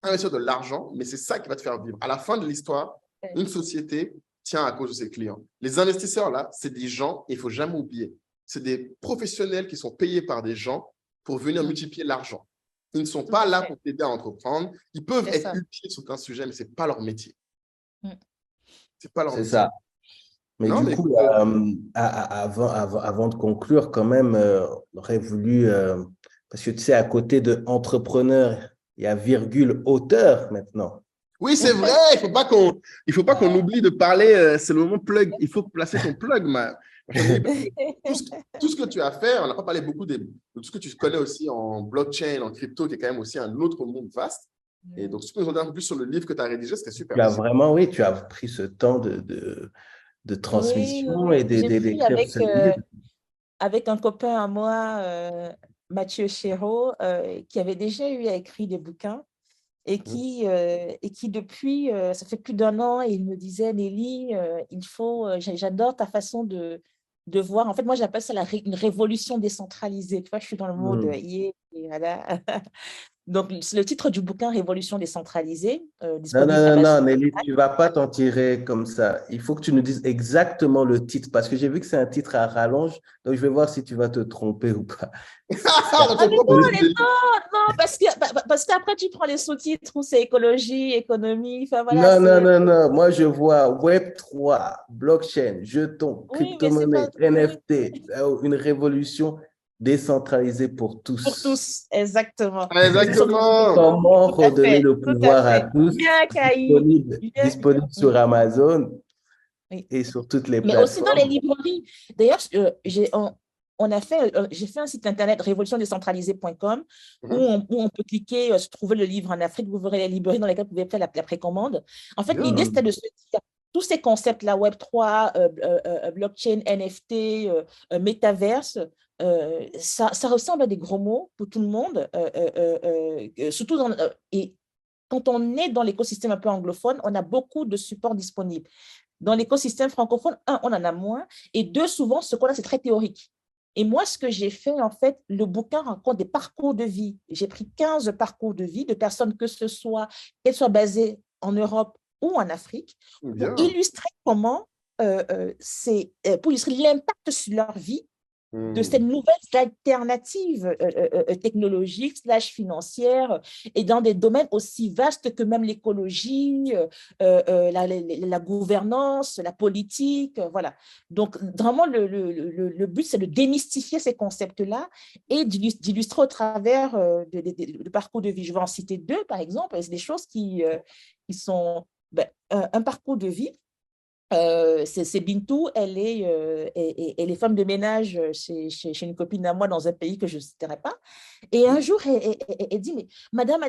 investir de l'argent, mais c'est ça qui va te faire vivre. À la fin de l'histoire, une société tient à cause de ses clients. Les investisseurs, là, c'est des gens, et il ne faut jamais oublier, c'est des professionnels qui sont payés par des gens pour venir multiplier l'argent. Ils ne sont pas là pour t'aider à entreprendre. Ils peuvent être utiles sur un sujet, mais ce n'est pas leur métier. C'est pas leur C'est métier. ça. Mais Non, du mais coup, avant de conclure, quand même, on aurait voulu, parce que tu sais, à côté de entrepreneur, il y a virgule auteur maintenant. oui, c'est vrai. Il faut pas qu'on oublie de parler. C'est le moment plug. Il faut placer ton plug, tout ce que tu as fait, on n'a pas parlé beaucoup de tout ce que tu connais aussi en blockchain, en crypto, qui est quand même aussi un autre monde vaste. Et donc, si tu peux nous en dire un peu plus sur le livre que tu as rédigé, c'était super. Tu as vraiment, oui, tu as pris ce temps de transmission et J'ai pris d'écrire ce livre. avec un copain à moi, Mathieu Chéreau, qui avait déjà eu à écrire des bouquins et qui depuis, ça fait plus d'1 an, et il me disait, Nelly, j'adore ta façon de voir. En fait, moi, j'appelle ça une révolution décentralisée. Tu vois, je suis dans le mode, voilà. Donc, c'est le titre du bouquin, Révolution décentralisée, disponible sur Non, Amazon. Nelly, tu ne vas pas t'en tirer comme ça. Il faut que tu nous dises exactement le titre, parce que j'ai vu que c'est un titre à rallonge, donc je vais voir si tu vas te tromper ou pas. Non, parce qu'après, tu prends les sous-titres où c'est écologie, économie, enfin voilà. Non. Moi, je vois Web3, blockchain, jetons, Oui, mais c'est crypto-monnaie, pas… NFT, une révolution décentralisée pour tous. Pour tous, exactement. Exactement. Comment redonner le Tout à pouvoir à fait. tous, Bien, Caï. disponible sur Amazon et sur toutes les Mais aussi dans les plateformes. librairies. D'ailleurs, j'ai fait un site internet révolutiondécentralisée.com où on peut cliquer, trouver le livre en Afrique. Vous verrez les librairies dans lesquelles vous pouvez faire la précommande. En fait, l'idée, c'était de se dire tous ces concepts-là, Web3, blockchain, NFT, métaverse, ça ressemble à des gros mots pour tout le monde, surtout et quand on est dans l'écosystème un peu anglophone, on a beaucoup de supports disponibles. Dans l'écosystème francophone, on en a moins, et deux, souvent, ce qu'on a, c'est très théorique. Et moi, ce que j'ai fait, en fait, le bouquin raconte des parcours de vie. J'ai pris 15 parcours de vie de personnes, qu'elles soient basées en Europe ou en Afrique, pour illustrer comment pour illustrer l'impact sur leur vie de ces nouvelles alternatives technologiques / financières, et dans des domaines aussi vastes que même l'écologie, la gouvernance, la politique, voilà. Donc, vraiment, le but, c'est de démystifier ces concepts-là et d'illustrer au travers de parcours de vie. Je vais en citer 2, par exemple. C'est des choses qui sont un parcours de vie. c'est Bintou, elle est femme de ménage chez une copine à moi dans un pays que je ne citerai pas. Et un jour, elle dit, mais madame,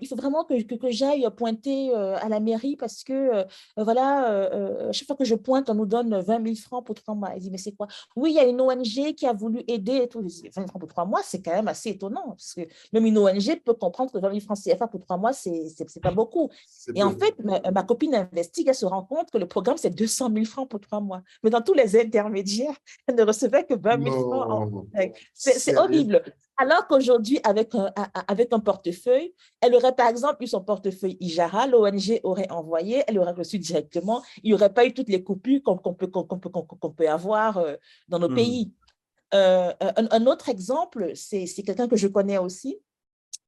il faut vraiment que j'aille pointer à la mairie parce que, voilà, à chaque fois que je pointe, on nous donne 20 000 francs pour 3 mois. Elle dit, mais c'est quoi? Oui, il y a une ONG qui a voulu aider et tout. Je dis, 20 000 francs pour 3 mois, c'est quand même assez étonnant parce que même une ONG peut comprendre que 20 000 francs CFA pour 3 mois, c'est pas beaucoup. C'est Et en peu. fait, ma copine investigue, elle se rend compte que le programme, c'est 200 000 francs pour 3 mois. Mais dans tous les intermédiaires, elle ne recevait que 20 000 francs Non, c'est sérieux. horrible. Alors qu'aujourd'hui, avec un portefeuille, elle aurait par exemple eu son portefeuille IJARA, l'ONG aurait envoyé, elle aurait reçu directement, il n'y aurait pas eu toutes les coupures qu'on peut avoir dans nos pays. Un autre exemple, c'est quelqu'un que je connais aussi,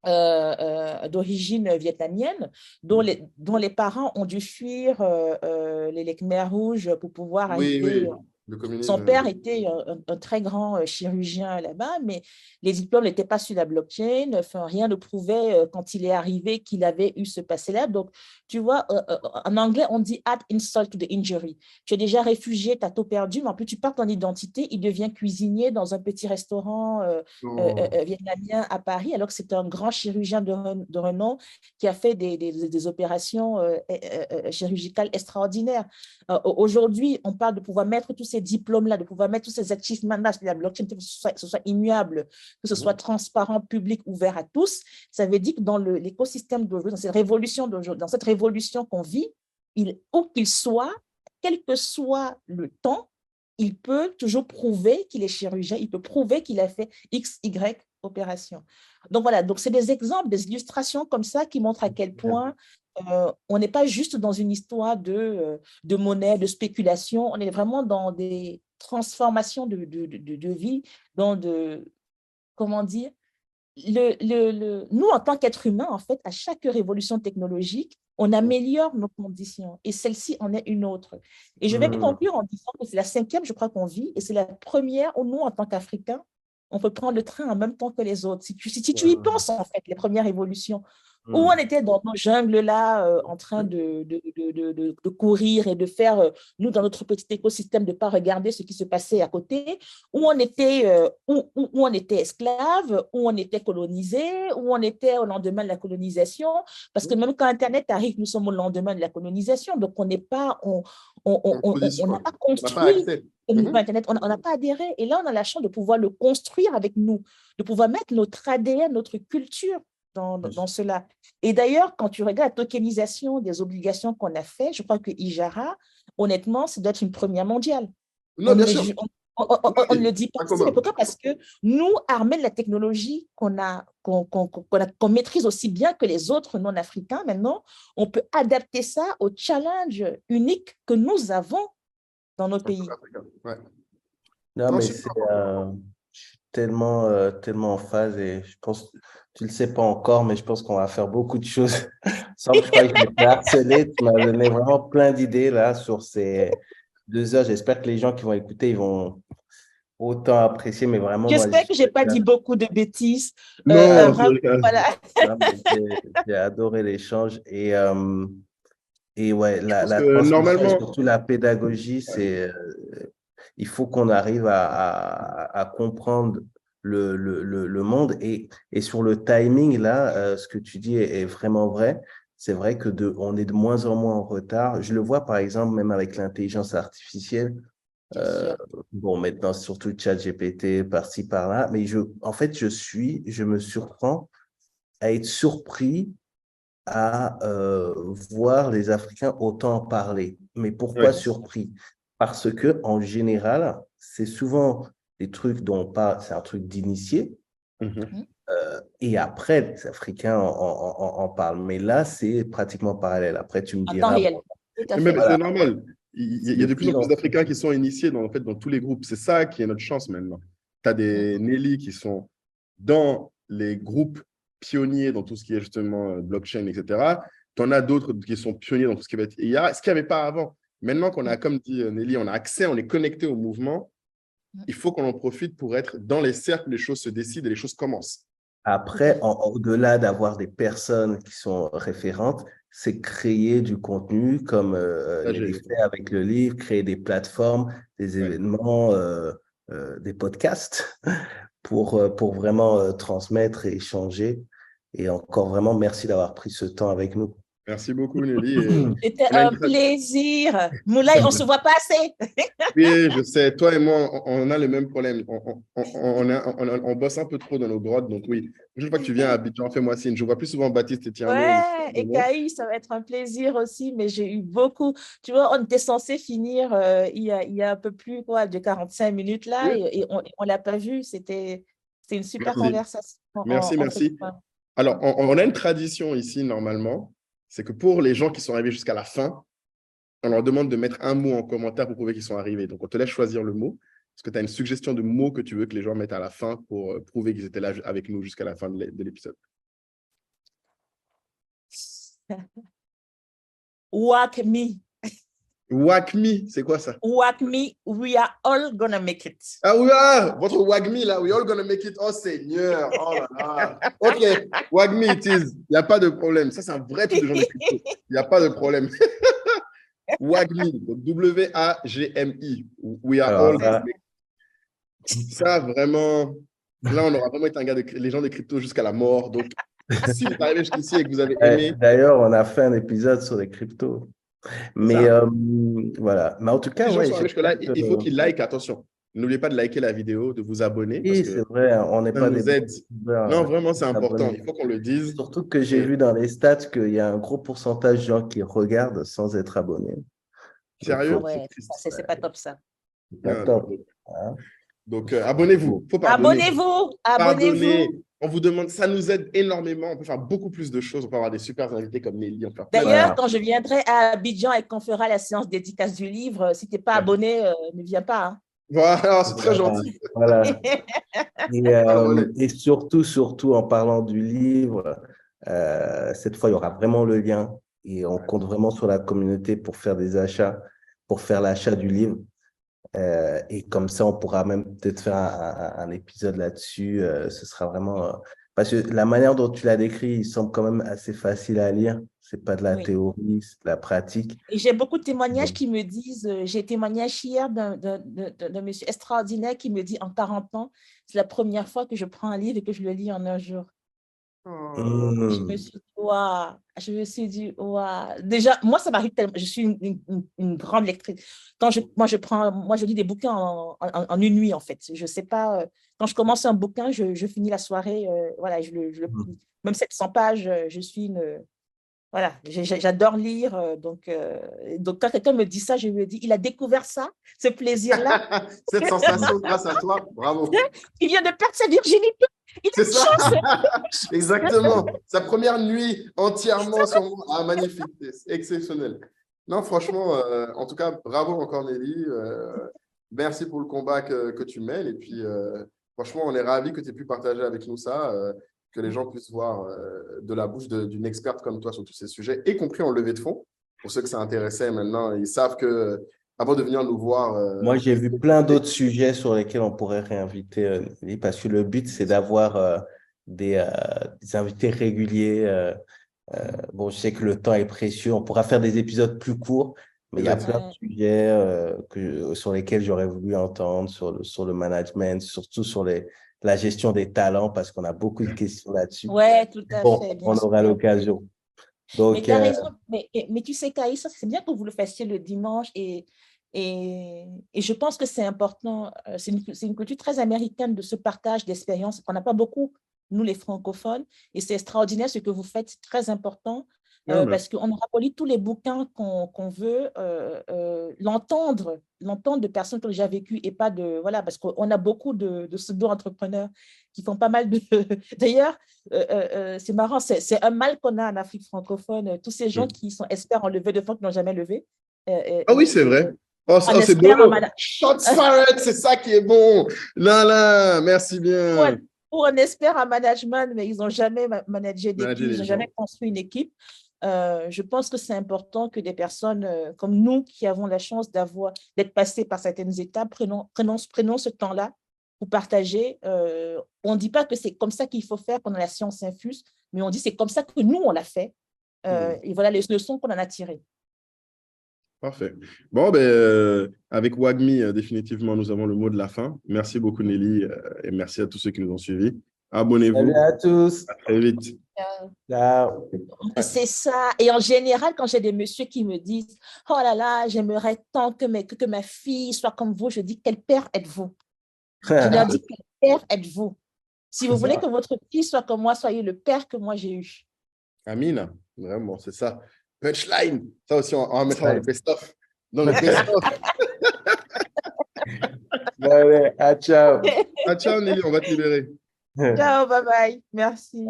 d'origine vietnamienne, dont les parents ont dû fuir les Khmers rouges pour pouvoir Oui, arriver. oui, le Son communisme. père était un très grand chirurgien là-bas, mais les diplômes n'étaient pas sur la blockchain. Enfin, rien ne prouvait, quand il est arrivé, qu'il avait eu ce passé-là. Donc, tu vois, en anglais, on dit add insult to the injury. Tu es déjà réfugié, tu as tout perdu, mais en plus, tu perds ton identité. Il devient cuisinier dans un petit restaurant Non. vietnamien à Paris, alors que c'est un grand chirurgien de renom qui a fait des opérations chirurgicales extraordinaires. Aujourd'hui, on parle de pouvoir mettre tous ces diplômes-là, de pouvoir mettre tous ces achievements-là sur la blockchain, que ce soit immuable, que ce soit transparent, public, ouvert à tous. Ça veut dire que dans l'écosystème d'aujourd'hui, dans cette révolution qu'on vit, où qu'il soit, quel que soit le temps, il peut toujours prouver qu'il est chirurgien, il peut prouver qu'il a fait X, Y opération. Donc voilà, donc c'est des exemples, des illustrations comme ça qui montrent à quel point on n'est pas juste dans une histoire de monnaie, de spéculation, on est vraiment dans des transformations de vie, comment dire, nous, en tant qu'êtres humains, en fait, à chaque révolution technologique, on améliore nos conditions et celle-ci en est une autre. Et je vais conclure en disant que c'est la 5e, je crois, qu'on vit et c'est la première où nous, en tant qu'Africains, on peut prendre le train en même temps que les autres. Si tu y penses, en fait, les premières évolutions, où on était dans nos jungles-là, en train de courir et de faire, nous, dans notre petit écosystème, de ne pas regarder ce qui se passait à côté, où on était esclave, où on était colonisé, où on était au lendemain de la colonisation, parce que même quand Internet arrive, nous sommes au lendemain de la colonisation, donc on n'est pas, En on n'a position. pas On n'a pas construit accès. au niveau Internet, on n'a pas adhéré, et là on a la chance de pouvoir le construire avec nous, de pouvoir mettre notre ADN, notre culture dans cela. Et d'ailleurs, quand tu regardes la tokenisation des obligations qu'on a fait, je crois que IJARA, honnêtement, ça doit être une première mondiale. Non, bien sûr. On ne le Oui, dit pas pas aussi, mais commun. pourquoi? Parce que nous, armés de la technologie qu'on maîtrise aussi bien que les autres non-africains, maintenant, on peut adapter ça au challenge unique que nous avons dans nos En tant pays. qu'Africain. Ouais. Non, Non, mais super important. je suis tellement en phase et je pense, tu le sais pas encore, mais je pense qu'on va faire beaucoup de choses. Sans je crois que je vais te harceler. Tu m'as donné vraiment plein d'idées là sur ces 2 heures. J'espère que les gens qui vont écouter, ils vont autant apprécier, mais vraiment, moi, J'espère que je n'ai pas dit beaucoup de bêtises. Non, c'est Vraiment, le cas. voilà. non, mais j'ai adoré l'échange et ouais, Je pense la que transmission et normalement, surtout la pédagogie, ouais. il faut qu'on arrive à comprendre le monde. Et sur le timing, là, ce que tu dis est vraiment vrai. C'est vrai que on est de moins en moins en retard. Je le vois, par exemple, même avec l'intelligence artificielle. Bien Euh, sûr. bon, maintenant, surtout ChatGPT, par-ci, par-là. Mais en fait, je me surprends à être surpris à voir les Africains autant en parler. Mais pourquoi Ouais. surpris? Parce que en général, c'est souvent des trucs dont on parle, c'est un truc d'initié, Mhm. et après, les Africains en parlent. Mais là, c'est pratiquement parallèle. Après, tu me En temps diras, réel. bon, Tout à Mais fait. c'est voilà, normal. c'est Il y a de de plus plus en plus en plus. d'Africains qui sont initiés en fait, dans tous les groupes. C'est ça qui est notre chance maintenant. Tu as des Nelly qui sont dans les groupes pionniers dans tout ce qui est justement blockchain, etc. Tu en as d'autres qui sont pionniers dans tout ce qui va être IA, ce qu'il n'y avait pas avant. Maintenant qu'on a, comme dit Nelly, on a accès, on est connecté au mouvement, il faut qu'on en profite pour être dans les cercles, les choses se décident et les choses commencent. Après, au-delà d'avoir des personnes qui sont référentes, c'est créer du contenu comme Ça, Nelly fait avec le livre, créer des plateformes, des ouais. événements, des podcasts pour vraiment transmettre et échanger. Et encore vraiment, merci d'avoir pris ce temps avec nous. Merci beaucoup, Nelly. Et C'était on a un une plaisir. Moulay, on ne se voit pas assez. Oui, je sais. Toi et moi, on a le même problème. On bosse un peu trop dans nos grottes. Donc, oui, une fois que tu viens à Abidjan, fais-moi signe. Je vois plus souvent Baptiste et Tierno. Ouais, et Caï, ça va être un plaisir aussi, mais j'ai eu beaucoup. Tu vois, on était censé finir il y a un peu plus quoi, de 45 minutes là, Oui, et on ne l'a pas vu. C'était une super merci. conversation Merci, entre merci. copains. Alors, on a une tradition ici, normalement. C'est que pour les gens qui sont arrivés jusqu'à la fin, on leur demande de mettre un mot en commentaire pour prouver qu'ils sont arrivés. Donc, on te laisse choisir le mot. Est-ce que tu as une suggestion de mots que tu veux que les gens mettent à la fin pour prouver qu'ils étaient là avec nous jusqu'à la fin de l'épisode? Whack me, Whack me, c'est quoi ça? whack me, we are all gonna make it. Ah oui, ah, votre Wagmi là, we all gonna make it. Oh Seigneur, oh là là. Ok, Wagmi it is. Il n'y a pas de problème. Ça, c'est un vrai truc de gens de crypto. Il n'y a pas de problème. Wagmi, donc W-A-G-M-I. We are Alors all gonna là, make it. Ça, vraiment, là, on aura vraiment été un gars les gens de crypto jusqu'à la mort. Donc, si vous êtes arrivé jusqu'ici et que vous avez aimé, d'ailleurs, on a fait un épisode sur les cryptos. c'est Mais ça. voilà. Mais en tout Si cas, les gens ouais, sont arrivés jusque-là, j'espère que il faut qu'ils likent. Attention, n'oubliez pas de liker la vidéo, de vous abonner parce oui, que c'est vrai, on n'est ça pas des nous bons aide. youtubeurs, Non, vraiment, c'est important. s'abonner. Il faut qu'on le dise. Surtout que j'ai Et vu dans les stats qu'il y a un gros pourcentage de gens qui regardent sans être abonnés. Donc, Ah sérieux, c'est ouais, triste. c'est pas top ça. c'est pas Non, non. top. Hein. Donc, abonnez-vous. Il faut pardonner. Abonnez-vous, Pardonnez. abonnez-vous. On vous demande, ça nous aide énormément. On peut faire beaucoup plus de choses. On peut avoir des super invités comme Nelly. On peut faire plein de D'ailleurs, Voilà. quand je viendrai à Abidjan et qu'on fera la séance dédicace du livre, si tu n'es pas Ouais. abonné, ne viens pas. Voilà, c'est très Voilà. gentil. Voilà. Hein. Et surtout, en parlant du livre, cette fois, il y aura vraiment le lien et on compte vraiment sur la communauté pour faire des achats, pour faire l'achat du livre. Et comme ça, on pourra même peut-être faire un épisode là-dessus. Ce sera vraiment… parce que la manière dont tu l'as décrit, il semble quand même assez facile à lire. C'est pas de la Oui. théorie, c'est de la pratique. Et j'ai beaucoup de témoignages qui me disent, j'ai témoignage hier d'un monsieur extraordinaire qui me dit en 40 ans, c'est la première fois que je prends un livre et que je le lis en un jour. Je me Mmh. suis dit, waouh, je me suis dit, waouh. Déjà, moi, ça m'arrive tellement, je suis une grande lectrice. Moi, je lis des bouquins en une nuit, en fait. Je sais pas, quand je commence un bouquin, je finis la soirée, voilà, je le plie. Même 700 pages, je suis une, voilà, j'adore lire. Donc, quand quelqu'un me dit ça, je me dis, il a découvert ça, ce plaisir-là. Cette sensation, grâce à toi, bravo. Il vient de perdre sa virginité. Il a C'est une ça. chance. Exactement. Sa première nuit entièrement sur moi. Ah, magnifique. C'est exceptionnel. Non, franchement, en tout cas, bravo encore, Nelly. Merci pour le combat que tu mènes. Et puis, franchement, on est ravis que tu aies pu partager avec nous ça, que les gens puissent voir de la bouche d'une experte comme toi sur tous ces sujets, y compris en levée de fonds. Pour ceux que ça intéressait maintenant, ils savent que avant de venir nous voir, Moi, j'ai vu plein d'autres sujets sur lesquels on pourrait réinviter Nelly, parce que le but, c'est d'avoir des invités réguliers. Bon, je sais que le temps est précieux. On pourra faire des épisodes plus courts, mais il y a plein de sujets sur lesquels j'aurais voulu entendre, sur le management, surtout sur la gestion des talents, parce qu'on a beaucoup de questions là-dessus. Ouais, tout à Bon, fait, bien on sûr. aura l'occasion. Mais Donc, tu as raison. Mais tu sais, Caïssa, c'est bien que vous le fassiez le dimanche et je pense que c'est important. C'est une culture très américaine de ce partage d'expériences qu'on n'a pas beaucoup, nous les francophones. Et c'est extraordinaire ce que vous faites, c'est très important parce qu'on aura pas lu tous les bouquins qu'on veut l'entendre de personnes qui ont déjà vécu et pas de… Voilà, parce qu'on a beaucoup de pseudo-entrepreneurs qui font pas mal de… D'ailleurs, c'est marrant, c'est un mal qu'on a en Afrique francophone, tous ces gens qui sont experts en levée de fonds qui n'ont jamais levé. Ah oui, c'est vrai. Oh, Un c'est expert en beau. management. Shots fired, c'est ça qui est bon. Là, là, merci bien. Pour un expert en management, mais ils n'ont jamais managé d'équipe, Manager ils les n'ont gens. jamais construit une équipe. Je pense que c'est important que des personnes comme nous, qui avons la chance d'être passées par certaines étapes, prenons ce temps-là pour partager. On ne dit pas que c'est comme ça qu'il faut faire quand la science infuse, mais on dit c'est comme ça que nous, on l'a fait. Et voilà les leçons qu'on en a tirées. Parfait. Bon, avec WAGMI, définitivement, nous avons le mot de la fin. Merci beaucoup, Nelly, et merci à tous ceux qui nous ont suivis. Abonnez-vous. Salut à tous. À très vite. Ciao. C'est ça. Et en général, quand j'ai des messieurs qui me disent « Oh là là, j'aimerais tant que ma fille soit comme vous », je dis « Quel père êtes-vous » Je leur dis « Quel père êtes-vous » Si vous voulez que votre fille soit comme moi, soyez le père que moi j'ai eu. Amina, vraiment, c'est ça. Punchline. Ça aussi, on va mettre dans le best-of. Dans le best-of. Allez, ciao. Ciao, Nelly, on va te libérer. Ciao, bye bye. Merci.